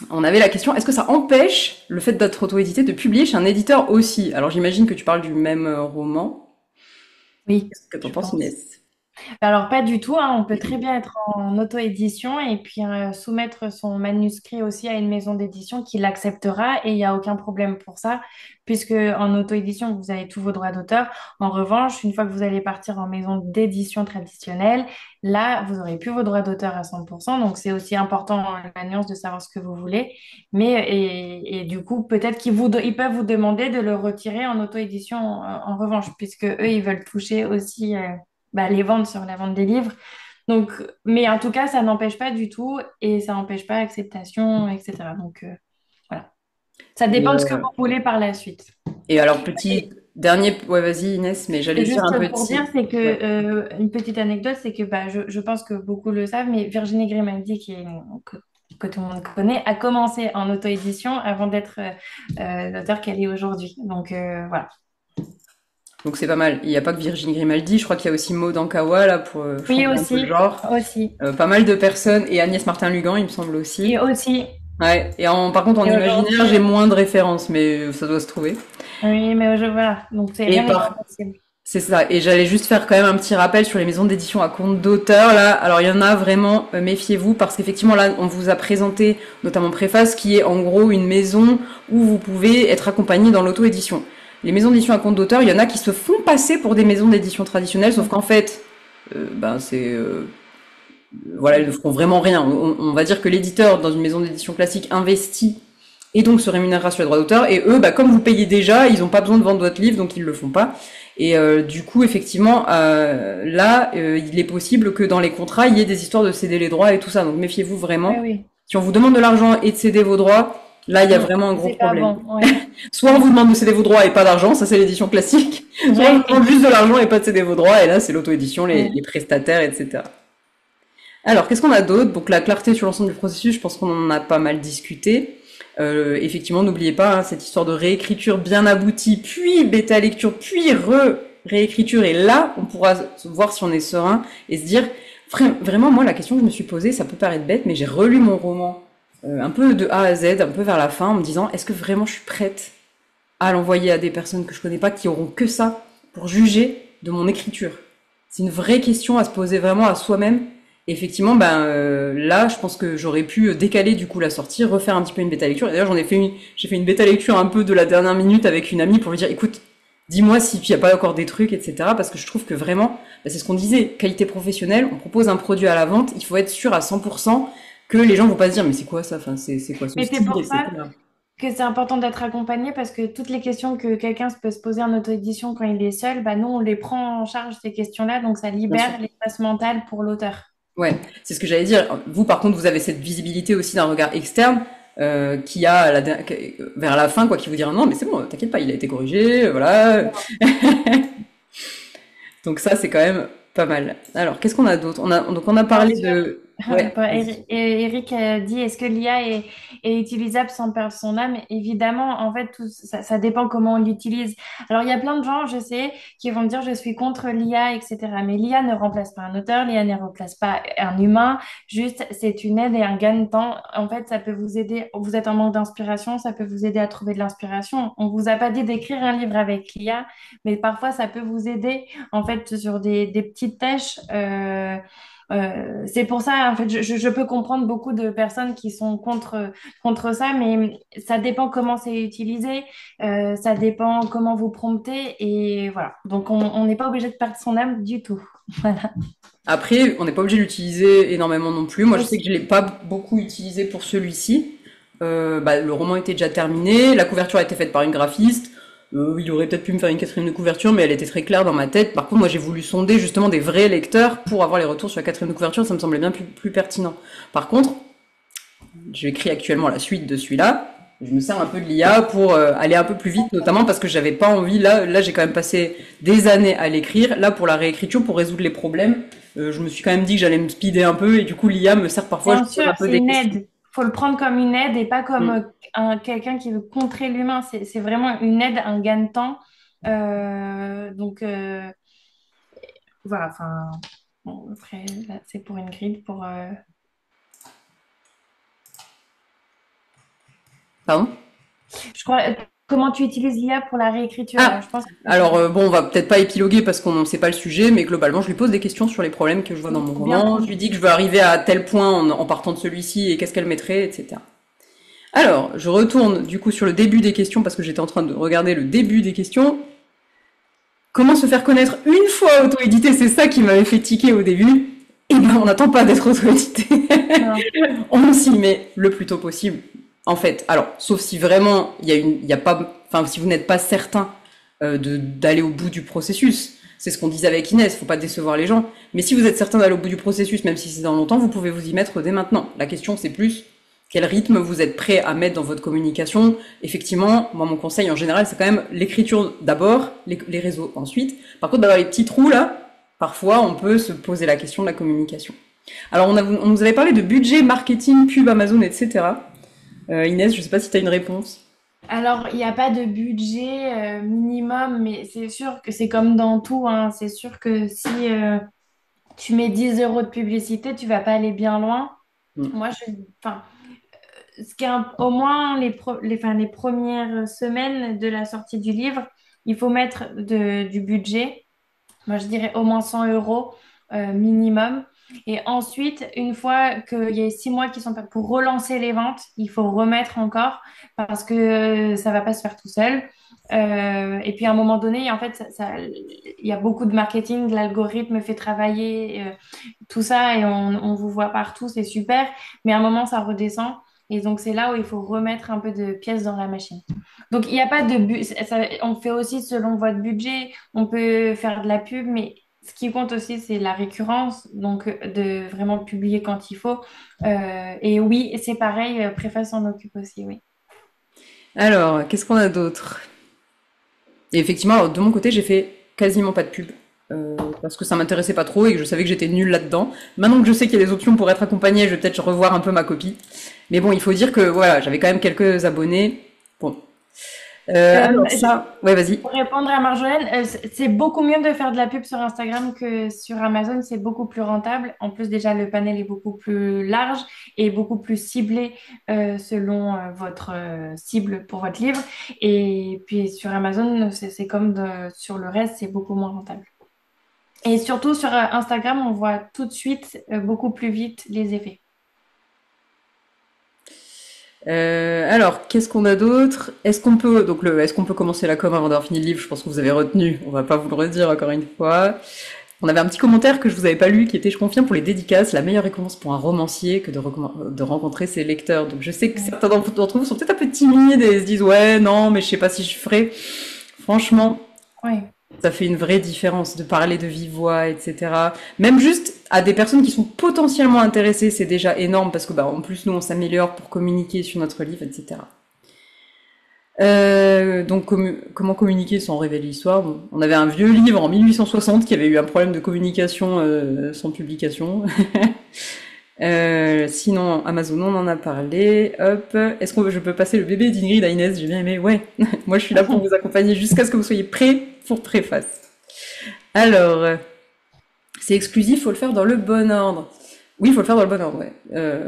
Speaker 1: on avait la question, est-ce que ça empêche le fait d'être auto-édité de publier chez un éditeur aussi? Alors j'imagine que tu parles du même roman.
Speaker 2: Oui,
Speaker 1: Qu'est-ce que t'en
Speaker 2: je
Speaker 1: penses,
Speaker 2: pense.
Speaker 1: Inès?
Speaker 2: Alors, pas du tout, hein. On peut très bien être en auto-édition et puis soumettre son manuscrit aussi à une maison d'édition qui l'acceptera et il n'y a aucun problème pour ça, puisque en auto-édition, vous avez tous vos droits d'auteur. En revanche, une fois que vous allez partir en maison d'édition traditionnelle, là, vous n'aurez plus vos droits d'auteur à 100%. Donc, c'est aussi important, la nuance de savoir ce que vous voulez. Et du coup, peut-être ils peuvent vous demander de le retirer en auto-édition en revanche, puisque eux, ils veulent toucher aussi. Les ventes sur la vente des livres. Donc, mais en tout cas, ça n'empêche pas du tout et ça n'empêche pas l'acceptation, etc. Donc, voilà. Ça
Speaker 1: Et,
Speaker 2: dépend de ce que vous voulez par la suite.
Speaker 1: et alors, petit dernier, ouais, vas-y Inès, mais j'allais
Speaker 2: Et
Speaker 1: dire
Speaker 2: juste
Speaker 1: un
Speaker 2: pour dire,
Speaker 1: petit.
Speaker 2: c'est que,
Speaker 1: Ouais.
Speaker 2: une petite anecdote, c'est que je pense que beaucoup le savent, mais Virginie Grimaldi, que tout le monde connaît, a commencé en auto-édition avant d'être l'auteur qu'elle est aujourd'hui. Donc, voilà.
Speaker 1: Donc c'est pas mal. Il n'y a pas que Virginie Grimaldi, je crois qu'il y a aussi Maud Ankawa là pour
Speaker 2: Oui,
Speaker 1: changer un peu le
Speaker 2: aussi,
Speaker 1: genre.
Speaker 2: aussi,
Speaker 1: Pas mal de personnes et Agnès Martin-Lugan, il me semble
Speaker 2: et
Speaker 1: aussi.
Speaker 2: aussi.
Speaker 1: Ouais. Et par contre en
Speaker 2: Et
Speaker 1: imaginaire,
Speaker 2: aujourd'hui,
Speaker 1: j'ai moins de références, mais ça doit se trouver.
Speaker 2: oui, mais voilà. Donc, c'est
Speaker 1: Et
Speaker 2: rien n'est
Speaker 1: par
Speaker 2: impossible.
Speaker 1: C'est ça. Et j'allais juste faire quand même un petit rappel sur les maisons d'édition à compte d'auteur là. Alors il y en a vraiment, méfiez-vous parce qu'effectivement là on vous a présenté notamment Préface qui est en gros une maison où vous pouvez être accompagné dans l'auto-édition. Les maisons d'édition à compte d'auteur, il y en a qui se font passer pour des maisons d'édition traditionnelles, sauf qu'en fait, voilà, ils ne feront vraiment rien. On va dire que l'éditeur dans une maison d'édition classique investit et donc se rémunérera sur les droits d'auteur. Et eux, comme vous payez déjà, ils n'ont pas besoin de vendre votre livre, donc ils le font pas. Et du coup, effectivement, là, il est possible que dans les contrats, il y ait des histoires de céder les droits et tout ça. Donc méfiez-vous
Speaker 2: Oui,
Speaker 1: vraiment.
Speaker 2: oui.
Speaker 1: Si on vous demande de l'argent et de céder vos droits, là, il y a vraiment un gros
Speaker 2: C'est pas
Speaker 1: problème.
Speaker 2: bon, ouais.
Speaker 1: Soit on vous demande de céder vos droits et pas d'argent, ça c'est l'édition classique. Soit on vous
Speaker 2: Ouais.
Speaker 1: demande juste de l'argent et pas de céder vos droits, et là c'est l'auto-édition, les
Speaker 2: Ouais.
Speaker 1: prestataires, etc. Alors, qu'est-ce qu'on a d'autre? Donc la clarté sur l'ensemble du processus, je pense qu'on en a pas mal discuté. Effectivement, n'oubliez pas, hein, cette histoire de réécriture bien aboutie, puis bêta lecture, puis réécriture, et là, on pourra voir si on est serein et se dire, vraiment, moi, la question que je me suis posée, ça peut paraître bête, mais j'ai relu mon roman un peu de A à Z, un peu vers la fin, en me disant, est-ce que vraiment je suis prête à l'envoyer à des personnes que je connais pas, qui auront que ça pour juger de mon écriture? C'est une vraie question à se poser vraiment à soi-même. Et effectivement, là, je pense que j'aurais pu décaler du coup la sortie, refaire un petit peu une bêta lecture. Et d'ailleurs, j'ai fait une bêta lecture un peu de la dernière minute avec une amie pour lui dire, écoute, dis-moi s'il n'y a pas encore des trucs, etc. Parce que je trouve que vraiment, c'est ce qu'on disait, qualité professionnelle, on propose un produit à la vente, il faut être sûr à 100% que les gens vont pas se dire, mais c'est quoi ça? Enfin, c'est quoi ce
Speaker 2: Mais c'est
Speaker 1: style,
Speaker 2: pour ça
Speaker 1: etc.
Speaker 2: que c'est important d'être accompagné parce que toutes les questions que quelqu'un peut se poser en auto-édition quand il est seul, bah nous, on les prend en charge, ces questions-là, donc ça
Speaker 1: Bien sûr.
Speaker 2: libère l'espace mental pour l'auteur.
Speaker 1: Ouais, c'est ce que j'allais dire. Vous, par contre, vous avez cette visibilité aussi d'un regard externe qui a vers la fin, quoi, qui vous dira non, mais c'est bon, t'inquiète pas, il a été corrigé, voilà. Donc ça, c'est quand même pas mal. Alors, qu'est-ce qu'on a d'autre? Donc on a
Speaker 2: Bien
Speaker 1: parlé
Speaker 2: sûr.
Speaker 1: de. Ouais,
Speaker 2: Bah,
Speaker 1: vas-y.
Speaker 2: Eric a dit, est-ce que l'IA est utilisable sans perdre son âme? Évidemment, en fait, ça dépend comment on l'utilise. Alors, il y a plein de gens, je sais, qui vont dire, je suis contre l'IA, etc. Mais l'IA ne remplace pas un auteur, l'IA ne remplace pas un humain. Juste, c'est une aide et un gain de temps. En fait, ça peut vous aider. Vous êtes en manque d'inspiration, ça peut vous aider à trouver de l'inspiration. On vous a pas dit d'écrire un livre avec l'IA, mais parfois, ça peut vous aider, en fait, sur des petites tâches. C'est pour ça, en fait, je peux comprendre beaucoup de personnes qui sont contre ça, mais ça dépend comment c'est utilisé, ça dépend comment vous promptez, et voilà. Donc, on n'est pas obligé de perdre son âme du tout. Voilà.
Speaker 1: Après, on n'est pas obligé de l'utiliser énormément non plus. Moi, je sais que je
Speaker 2: Aussi.
Speaker 1: l'ai pas beaucoup utilisé pour celui-ci. Le roman était déjà terminé, la couverture a été faite par une graphiste. Il aurait peut-être pu me faire une quatrième de couverture, mais elle était très claire dans ma tête. Par contre, moi, j'ai voulu sonder justement des vrais lecteurs pour avoir les retours sur la quatrième de couverture. Ça me semblait bien plus pertinent. Par contre, j'écris actuellement la suite de celui-là. Je me sers un peu de l'IA pour aller un peu plus vite, notamment parce que j'avais pas envie. Là, j'ai quand même passé des années à l'écrire. Là, pour la réécriture, pour résoudre les problèmes, je me suis quand même dit que j'allais me speeder un peu, et du coup, l'IA me sert parfois. Je
Speaker 2: Bien
Speaker 1: me pose
Speaker 2: sûr,
Speaker 1: un peu
Speaker 2: c'est
Speaker 1: des
Speaker 2: une
Speaker 1: questions.
Speaker 2: aide. Faut le prendre comme une aide et pas comme
Speaker 1: Mm.
Speaker 2: quelqu'un qui veut contrer l'humain. C'est vraiment une aide, un gain de temps. Donc, voilà, enfin, bon, après, là, c'est pour une grille,
Speaker 1: Pardon?
Speaker 2: je crois. comment tu utilises l'IA pour la réécriture?
Speaker 1: Ah,
Speaker 2: Je pense que c'est ça.
Speaker 1: alors bon, on va peut-être pas épiloguer parce qu'on ne sait pas le sujet, mais globalement, je lui pose des questions sur les problèmes que je vois dans mon
Speaker 2: Bien
Speaker 1: roman. Je lui dis que
Speaker 2: compris.
Speaker 1: je veux arriver à tel point en partant de celui-ci et qu'est-ce qu'elle mettrait, etc. Alors, je retourne du coup sur le début des questions parce que j'étais en train de regarder le début des questions. Comment se faire connaître une fois auto-édité? C'est ça qui m'avait fait tiquer au début. Eh ben, on n'attend pas d'être auto-édité.
Speaker 2: Non.
Speaker 1: On s'y met le plus tôt possible. En fait, alors, sauf si vraiment il y a pas, enfin, si vous n'êtes pas certain d'aller au bout du processus. C'est ce qu'on disait avec Inès, faut pas décevoir les gens. Mais si vous êtes certain d'aller au bout du processus, même si c'est dans longtemps, vous pouvez vous y mettre dès maintenant. La question, c'est plus quel rythme vous êtes prêt à mettre dans votre communication. Effectivement, moi, mon conseil en général, c'est quand même l'écriture d'abord, les réseaux ensuite. Par contre, d'avoir les petits trous là, parfois, on peut se poser la question de la communication. Alors, on nous avait parlé de budget, marketing, pub, Amazon, etc. Inès, je sais pas si tu as une réponse.
Speaker 2: Alors, il n'y a pas de budget minimum, mais c'est sûr que c'est comme dans tout, hein. C'est sûr que si tu mets 10 euros de publicité, tu vas pas aller bien loin.
Speaker 1: Hmm.
Speaker 2: Moi, enfin, au moins enfin, les premières semaines de la sortie du livre, il faut mettre du budget. Moi, je dirais au moins 100 euros minimum. Et ensuite, une fois qu'il y a 6 mois qui sont passés pour relancer les ventes, il faut remettre encore parce que ça va pas se faire tout seul. Et puis à un moment donné, en fait, il y a beaucoup de marketing, l'algorithme fait travailler tout ça et on vous voit partout, c'est super. Mais à un moment, ça redescend. Et donc, c'est là où il faut remettre un peu de pièces dans la machine. Donc, il n'y a pas de but. On fait aussi selon votre budget. On peut faire de la pub, mais ce qui compte aussi, c'est la récurrence. Donc, de vraiment publier quand il faut. Et oui, c'est pareil, Préface s'en occupe aussi, oui.
Speaker 1: Alors, qu'est-ce qu'on a d'autre? Et effectivement, alors, de mon côté, j'ai fait quasiment pas de pub. Parce que ça m'intéressait pas trop et que je savais que j'étais nulle là-dedans. Maintenant que je sais qu'il y a des options pour être accompagnée, je vais peut-être revoir un peu ma copie. Mais bon, il faut dire que voilà, j'avais quand même quelques abonnés. Bon. Alors ça, ouais, vas-y.
Speaker 2: Pour répondre à Marjolaine, c'est beaucoup mieux de faire de la pub sur Instagram que sur Amazon. C'est beaucoup plus rentable. En plus, déjà, le panel est beaucoup plus large et beaucoup plus ciblé selon votre cible pour votre livre. Et puis sur Amazon, c'est comme sur le reste, c'est beaucoup moins rentable. Et surtout sur Instagram, on voit tout de suite beaucoup plus vite les effets.
Speaker 1: Alors, qu'est-ce qu'on a d'autre? Est-ce qu'on peut commencer la com avant d'avoir fini le livre? Je pense que vous avez retenu. On va pas vous le redire encore une fois. On avait un petit commentaire que je vous avais pas lu qui était: je confirme pour les dédicaces, la meilleure récompense pour un romancier que de rencontrer ses lecteurs. Donc je sais que
Speaker 2: Ouais.
Speaker 1: certains d'entre vous sont peut-être un peu timides et se disent ouais, non, mais je sais pas si je ferai. Franchement,
Speaker 2: Ouais.
Speaker 1: ça fait une vraie différence de parler de vive voix, etc. Même juste à des personnes qui sont potentiellement intéressées, c'est déjà énorme parce que bah en plus nous on s'améliore pour communiquer sur notre livre, etc. Donc comment communiquer sans révéler l'histoire? Bon, on avait un vieux livre en 1860 qui avait eu un problème de communication sans publication. Sinon, Amazon, on en a parlé. Hop. Est-ce que je peux passer le bébé d'Ingrid à Inès? J'ai bien aimé. Ouais. Moi, je suis là pour vous accompagner jusqu'à ce que vous soyez prêts pour préface. Alors, c'est exclusif, faut le faire dans le bon ordre. Oui, il faut le faire dans le bon ordre, ouais.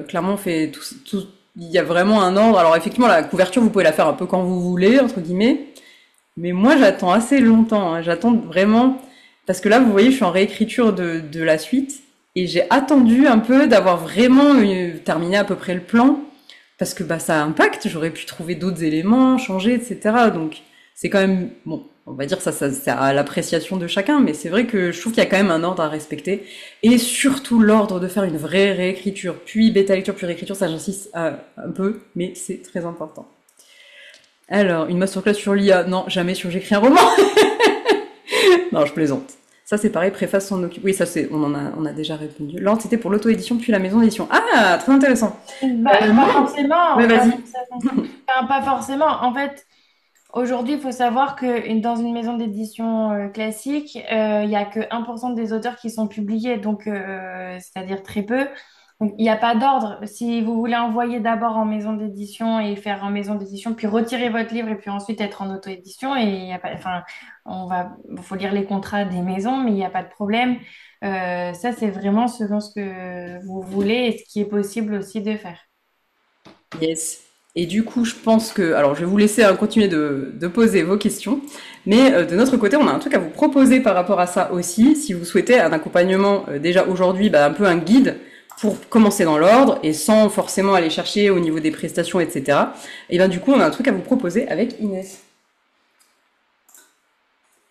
Speaker 1: Clairement, on fait tout, il y a vraiment un ordre. Alors, effectivement, la couverture, vous pouvez la faire un peu quand vous voulez, entre guillemets. Mais moi, j'attends assez longtemps, hein. J'attends vraiment, parce que là, vous voyez, je suis en réécriture de la suite. Et j'ai attendu un peu d'avoir vraiment terminé à peu près le plan. Parce que bah, ça impacte, j'aurais pu trouver d'autres éléments, changer, etc. Donc, c'est quand même, bon, on va dire ça, c'est à l'appréciation de chacun, mais c'est vrai que je trouve qu'il y a quand même un ordre à respecter. Et surtout l'ordre de faire une vraie réécriture, puis bêta lecture, puis réécriture, ça j'insiste un peu, mais c'est très important. Alors, une masterclass sur l'IA, non, jamais sur j'écris un roman. Non, je plaisante. Ça, c'est pareil, préface s'en occupe. Oui, ça, on a déjà répondu. L'ordre, c'était pour l'auto-édition, puis la maison d'édition. Ah, très intéressant.
Speaker 2: Pas forcément,
Speaker 1: Ouais,
Speaker 2: pas
Speaker 1: vas-y.
Speaker 2: forcément. Enfin, pas forcément. En fait, aujourd'hui, il faut savoir que dans une maison d'édition classique, il n'y a que 1% des auteurs qui sont publiés, donc c'est-à-dire très peu. Donc, il n'y a pas d'ordre. Si vous voulez envoyer d'abord en maison d'édition et faire en maison d'édition, puis retirer votre livre et puis ensuite être en auto-édition, et il y a pas, enfin, faut lire les contrats des maisons, mais il n'y a pas de problème. Ça, c'est vraiment selon ce que vous voulez et ce qui est possible aussi de faire.
Speaker 1: Yes. Et du coup, je pense que... Alors, je vais vous laisser continuer de poser vos questions. Mais de notre côté, on a un truc à vous proposer par rapport à ça aussi. Si vous souhaitez un accompagnement, déjà aujourd'hui, un peu un guide pour commencer dans l'ordre et sans forcément aller chercher au niveau des prestations, etc. Et bien du coup, on a un truc à vous proposer avec Inès.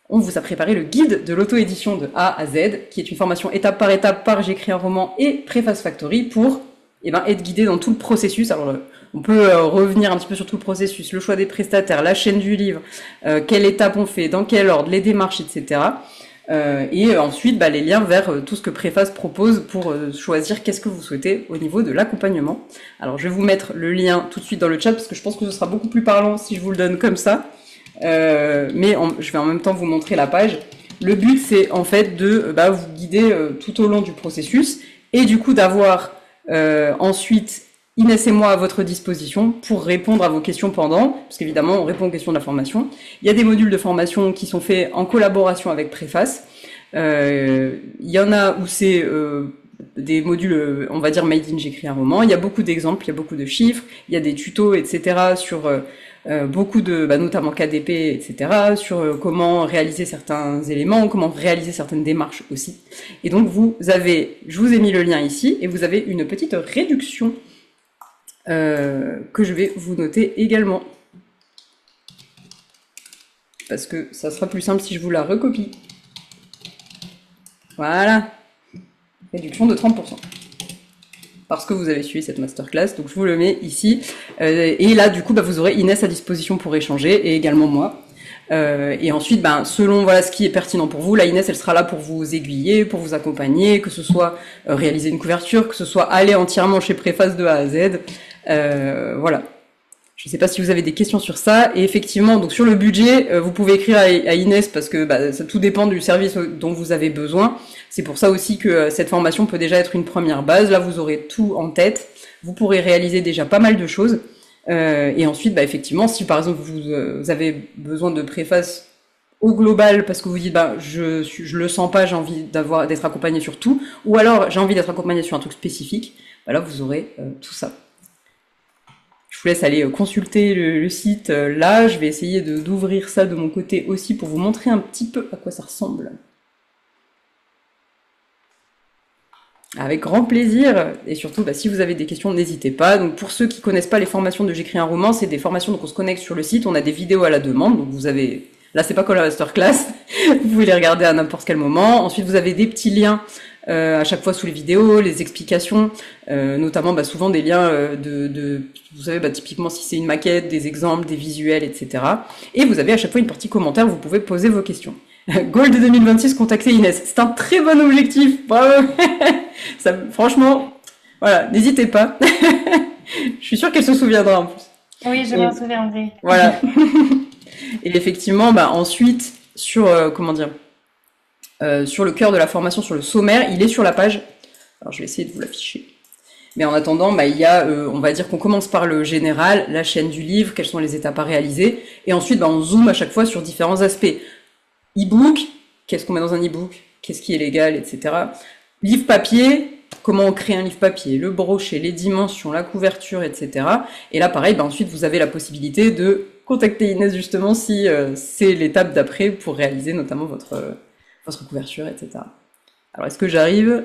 Speaker 1: On vous a préparé le guide de l'auto-édition de A à Z, qui est une formation étape par J'écris un roman et Préface Factory pour être guidé dans tout le processus. Alors, on peut revenir un petit peu sur tout le processus, le choix des prestataires, la chaîne du livre, quelle étape on fait, dans quel ordre, les démarches, etc. Et ensuite, les liens vers tout ce que Préface propose pour choisir qu'est-ce que vous souhaitez au niveau de l'accompagnement. Alors, je vais vous mettre le lien tout de suite dans le chat parce que je pense que ce sera beaucoup plus parlant si je vous le donne comme ça. Je vais en même temps vous montrer la page. Le but, c'est en fait de vous guider tout au long du processus et du coup d'avoir ensuite Inès et moi à votre disposition pour répondre à vos questions pendant, parce qu'évidemment on répond aux questions de la formation. Il y a des modules de formation qui sont faits en collaboration avec Préface. Il y en a où c'est des modules, on va dire made in J'écris un roman. Il y a beaucoup d'exemples, il y a beaucoup de chiffres, il y a des tutos, etc. sur beaucoup de, notamment KDP, etc. sur comment réaliser certains éléments, comment réaliser certaines démarches aussi. Et donc je vous ai mis le lien ici et vous avez une petite réduction que je vais vous noter également. Parce que ça sera plus simple si je vous la recopie. Voilà. Réduction de 30%. Parce que vous avez suivi cette masterclass, donc je vous le mets ici. Et là, du coup, vous aurez Inès à disposition pour échanger, et également moi. Et ensuite, selon ce qui est pertinent pour vous, là, Inès, elle sera là pour vous aiguiller, pour vous accompagner, que ce soit réaliser une couverture, que ce soit aller entièrement chez Préface de A à Z. Voilà. Je ne sais pas si vous avez des questions sur ça. Et effectivement, donc sur le budget, vous pouvez écrire à Inès parce que ça tout dépend du service dont vous avez besoin. C'est pour ça aussi que cette formation peut déjà être une première base. Là, vous aurez tout en tête. Vous pourrez réaliser déjà pas mal de choses. Et ensuite, effectivement, si par exemple vous avez besoin de préface au global parce que vous dites je le sens pas, j'ai envie d'être accompagné sur tout, ou alors j'ai envie d'être accompagné sur un truc spécifique, là vous aurez tout ça. Je vous laisse aller consulter le site. Là, je vais essayer d'ouvrir ça de mon côté aussi pour vous montrer un petit peu à quoi ça ressemble. Avec grand plaisir. Et surtout, si vous avez des questions, n'hésitez pas. Donc, pour ceux qui connaissent pas les formations de J'écris un roman, c'est des formations, donc on se connecte sur le site, on a des vidéos à la demande. Donc, vous avez... Là, c'est pas comme la masterclass. Vous pouvez les regarder à n'importe quel moment. Ensuite, vous avez des petits liens à chaque fois sous les vidéos, les explications, notamment souvent des liens vous savez, typiquement si c'est une maquette, des exemples, des visuels, etc. Et vous avez à chaque fois une partie commentaire où vous pouvez poser vos questions. Goal de 2026, contactez Inès. C'est un très bon objectif. Bravo. Ça, franchement, voilà, n'hésitez pas. Je suis sûre qu'elle se souviendra en plus.
Speaker 2: Oui, je m'en souviendrai.
Speaker 1: Voilà. Et effectivement, ensuite, sur, sur le cœur de la formation, sur le sommaire, il est sur la page. Alors, je vais essayer de vous l'afficher. Mais en attendant, il y a, on va dire qu'on commence par le général, la chaîne du livre, quelles sont les étapes à réaliser. Et ensuite, on zoome à chaque fois sur différents aspects. E-book, qu'est-ce qu'on met dans un e-book? Qu'est-ce qui est légal, etc. Livre papier, comment on crée un livre papier, le brochet, les dimensions, la couverture, etc. Et là, pareil, ensuite, vous avez la possibilité de contacter Inès, justement, si c'est l'étape d'après pour réaliser notamment votre couverture, etc. Alors, est-ce que j'arrive?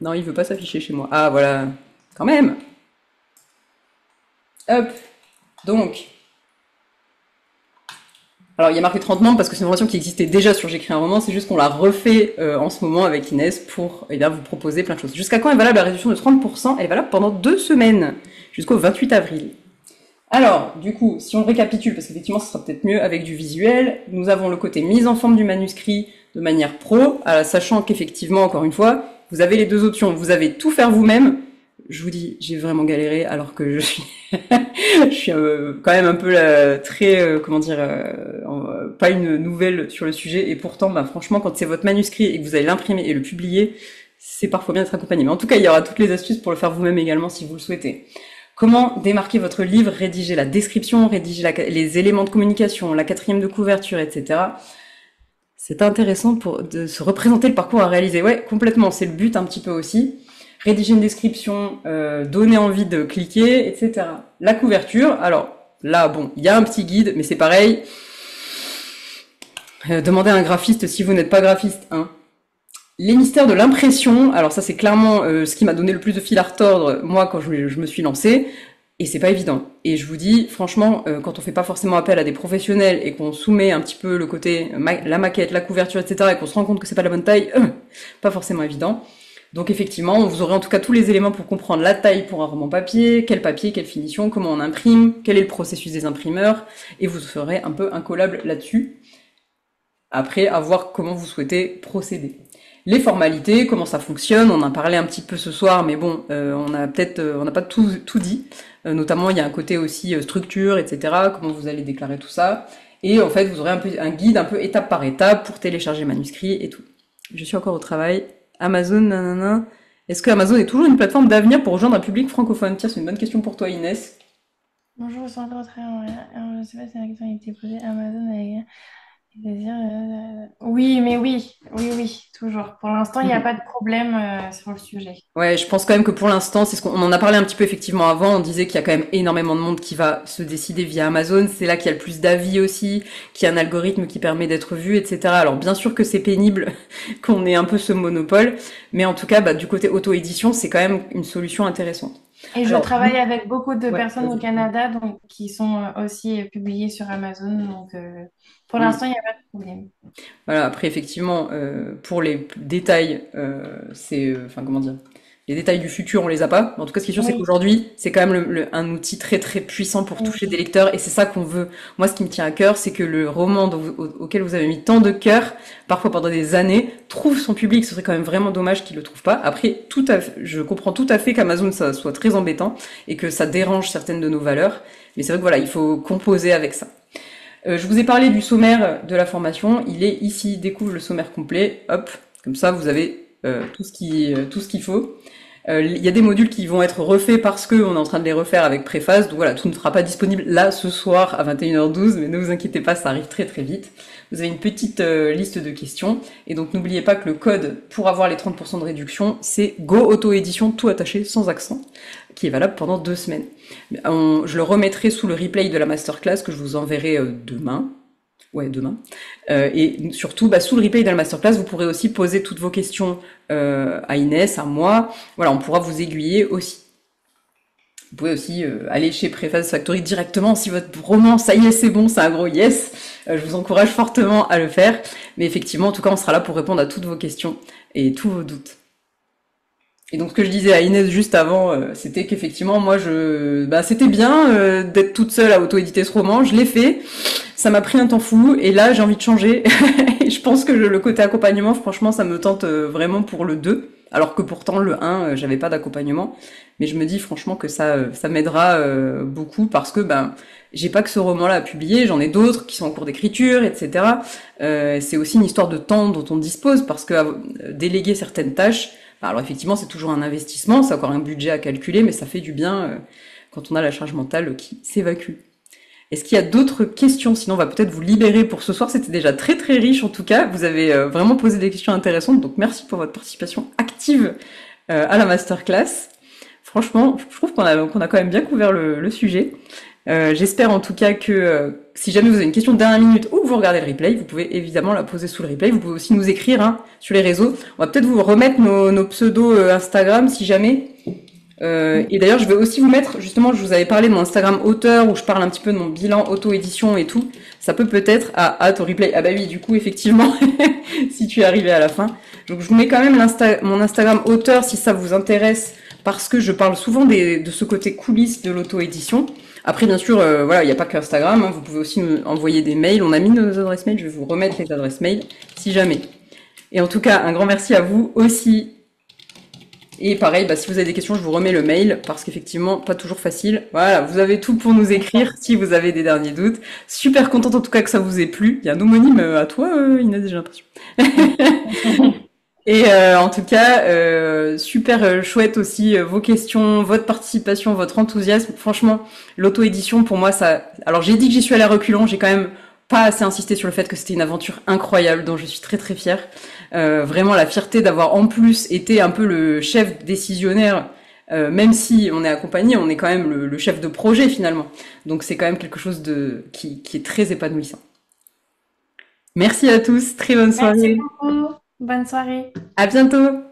Speaker 1: Non, il veut pas s'afficher chez moi. Ah, voilà. Quand même. Hop. Donc. Alors, il y a marqué 30 membres parce que c'est une formation qui existait déjà sur J'écris un roman. C'est juste qu'on l'a refait en ce moment avec Inès pour vous proposer plein de choses. Jusqu'à quand est valable la réduction de 30%? Elle est valable pendant 2 semaines, jusqu'au 28 avril. Alors, du coup, si on récapitule, parce qu'effectivement, ce sera peut-être mieux avec du visuel, nous avons le côté mise en forme du manuscrit de manière pro, sachant qu'effectivement, encore une fois, vous avez les 2 options. Vous avez tout faire vous-même. Je vous dis, j'ai vraiment galéré, alors que je suis, je suis quand même un peu très, pas une nouvelle sur le sujet. Et pourtant, franchement, quand c'est votre manuscrit et que vous allez l'imprimer et le publier, c'est parfois bien d'être accompagné. Mais en tout cas, il y aura toutes les astuces pour le faire vous-même également si vous le souhaitez. Comment démarquer votre livre, rédiger la description, rédiger les éléments de communication, la 4e de couverture, etc. C'est intéressant de se représenter le parcours à réaliser. Ouais, complètement, c'est le but un petit peu aussi. rédiger une description, donner envie de cliquer, etc. La couverture, alors là, bon, il y a un petit guide, mais c'est pareil. Demandez à un graphiste si vous n'êtes pas graphiste, hein. Les mystères de l'impression, alors ça c'est clairement ce qui m'a donné le plus de fil à retordre, moi, quand je me suis lancée, et c'est pas évident. Et je vous dis, franchement, quand on fait pas forcément appel à des professionnels et qu'on soumet un petit peu le côté, la maquette, la couverture, etc., et qu'on se rend compte que c'est pas la bonne taille, pas forcément évident. Donc effectivement, vous aurez en tout cas tous les éléments pour comprendre la taille pour un roman papier, quelle finition, comment on imprime, quel est le processus des imprimeurs, et vous serez un peu incollable là-dessus. Après, à voir comment vous souhaitez procéder. Les formalités, comment ça fonctionne, on en parlait un petit peu ce soir, mais bon, on n'a pas tout dit. Notamment, il y a un côté aussi structure, etc., comment vous allez déclarer tout ça. Et en fait, vous aurez un guide un peu étape par étape pour télécharger le manuscrit et tout. Je suis encore au travail. Amazon, nanana. Est-ce que Amazon est toujours une plateforme d'avenir pour rejoindre un public francophone? Tiens, c'est une bonne question pour toi, Inès.
Speaker 2: Bonjour, je suis encore au travail. Je ne sais pas si la question a été posée. Amazon avec... Oui, mais oui, toujours. Pour l'instant, il n'y a pas de problème sur le sujet.
Speaker 1: Ouais, je pense quand même que pour l'instant, c'est ce qu'on en a parlé un petit peu effectivement avant. On disait qu'il y a quand même énormément de monde qui va se décider via Amazon. C'est là qu'il y a le plus d'avis aussi, qu'il y a un algorithme qui permet d'être vu, etc. Alors bien sûr que c'est pénible qu'on ait un peu ce monopole, mais en tout cas, du côté auto-édition, c'est quand même une solution intéressante.
Speaker 2: Et je travaille avec beaucoup de
Speaker 1: Ouais,
Speaker 2: personnes au Canada donc, qui sont aussi publiées sur Amazon. Donc, pour l'instant, il n'y a pas de problème.
Speaker 1: Voilà, après effectivement, pour les détails, enfin comment dire, les détails du futur, on les a pas. En tout cas, ce qui est sûr, c'est
Speaker 2: Oui,
Speaker 1: qu'aujourd'hui, c'est quand même un outil très très puissant pour toucher des
Speaker 2: oui.
Speaker 1: lecteurs, et c'est ça qu'on veut. Moi, ce qui me tient à cœur, c'est que le roman auquel vous avez mis tant de cœur, parfois pendant des années, trouve son public. Ce serait quand même vraiment dommage qu'il le trouve pas. Après, je comprends tout à fait qu'Amazon ça soit très embêtant et que ça dérange certaines de nos valeurs, mais c'est vrai que voilà, il faut composer avec ça. Je vous ai parlé du sommaire de la formation, il est ici, découvre le sommaire complet, hop, comme ça vous avez tout ce qu'il faut. Il y a des modules qui vont être refaits parce que on est en train de les refaire avec préface, donc voilà, tout ne sera pas disponible là ce soir à 21h12, mais ne vous inquiétez pas, ça arrive très très vite. Vous avez une petite liste de questions, et donc n'oubliez pas que le code pour avoir les 30% de réduction, c'est Go Auto Édition, tout attaché, sans accent, qui est valable pendant 2 semaines. Je le remettrai sous le replay de la masterclass que je vous enverrai demain. Ouais, demain. Et surtout, sous le replay de la masterclass, vous pourrez aussi poser toutes vos questions à Inès, à moi. Voilà, on pourra vous aiguiller aussi. Vous pouvez aussi aller chez Preface Factory directement si votre roman, ça y est, c'est bon, c'est un gros yes. Je vous encourage fortement à le faire. Mais effectivement, en tout cas, on sera là pour répondre à toutes vos questions et tous vos doutes. Et donc ce que je disais à Inès juste avant, c'était qu'effectivement moi c'était bien d'être toute seule à auto-éditer ce roman, je l'ai fait, ça m'a pris un temps fou et là j'ai envie de changer. Et je pense que le côté accompagnement, franchement, ça me tente vraiment pour le 2, alors que pourtant le 1, j'avais pas d'accompagnement, mais je me dis franchement que ça m'aidera beaucoup parce que j'ai pas que ce roman-là à publier, j'en ai d'autres qui sont en cours d'écriture, etc. C'est aussi une histoire de temps dont on dispose parce que déléguer certaines tâches, alors effectivement, c'est toujours un investissement, c'est encore un budget à calculer, mais ça fait du bien quand on a la charge mentale qui s'évacue. Est-ce qu'il y a d'autres questions? Sinon, on va peut-être vous libérer pour ce soir. C'était déjà très très riche en tout cas. Vous avez vraiment posé des questions intéressantes, donc merci pour votre participation active à la masterclass. Franchement, je trouve qu'on a quand même bien couvert le sujet. J'espère en tout cas que si jamais vous avez une question de dernière minute ou que vous regardez le replay, vous pouvez évidemment la poser sous le replay. Vous pouvez aussi nous écrire sur les réseaux. On va peut-être vous remettre nos pseudos Instagram si jamais. Et d'ailleurs, je vais aussi vous mettre, justement, je vous avais parlé de mon Instagram auteur où je parle un petit peu de mon bilan auto-édition et tout. Ça peut peut-être hâte au replay. Ah bah oui, du coup, effectivement, si tu es arrivé à la fin. Donc je vous mets quand même mon Instagram auteur si ça vous intéresse parce que je parle souvent de ce côté coulisses de l'auto-édition. Après, bien sûr, voilà, il n'y a pas qu'Instagram, vous pouvez aussi nous envoyer des mails. On a mis nos adresses mail, je vais vous remettre les adresses mail, si jamais. Et en tout cas, un grand merci à vous aussi. Et pareil, si vous avez des questions, je vous remets le mail, parce qu'effectivement, pas toujours facile. Voilà, vous avez tout pour nous écrire, si vous avez des derniers doutes. Super contente en tout cas que ça vous ait plu. Il y a un homonyme à toi, Inès, j'ai l'impression. Et en tout cas, super chouette aussi vos questions, votre participation, votre enthousiasme. Franchement, l'auto-édition pour moi, ça. Alors j'ai dit que j'y suis allée à reculons, j'ai quand même pas assez insisté sur le fait que c'était une aventure incroyable dont je suis très très fière. Vraiment la fierté d'avoir en plus été un peu le chef décisionnaire, même si on est accompagné, on est quand même le chef de projet finalement. Donc c'est quand même quelque chose qui est très épanouissant. Merci à tous, très bonne
Speaker 2: Merci
Speaker 1: soirée.
Speaker 2: beaucoup. Bonne soirée.
Speaker 1: À bientôt.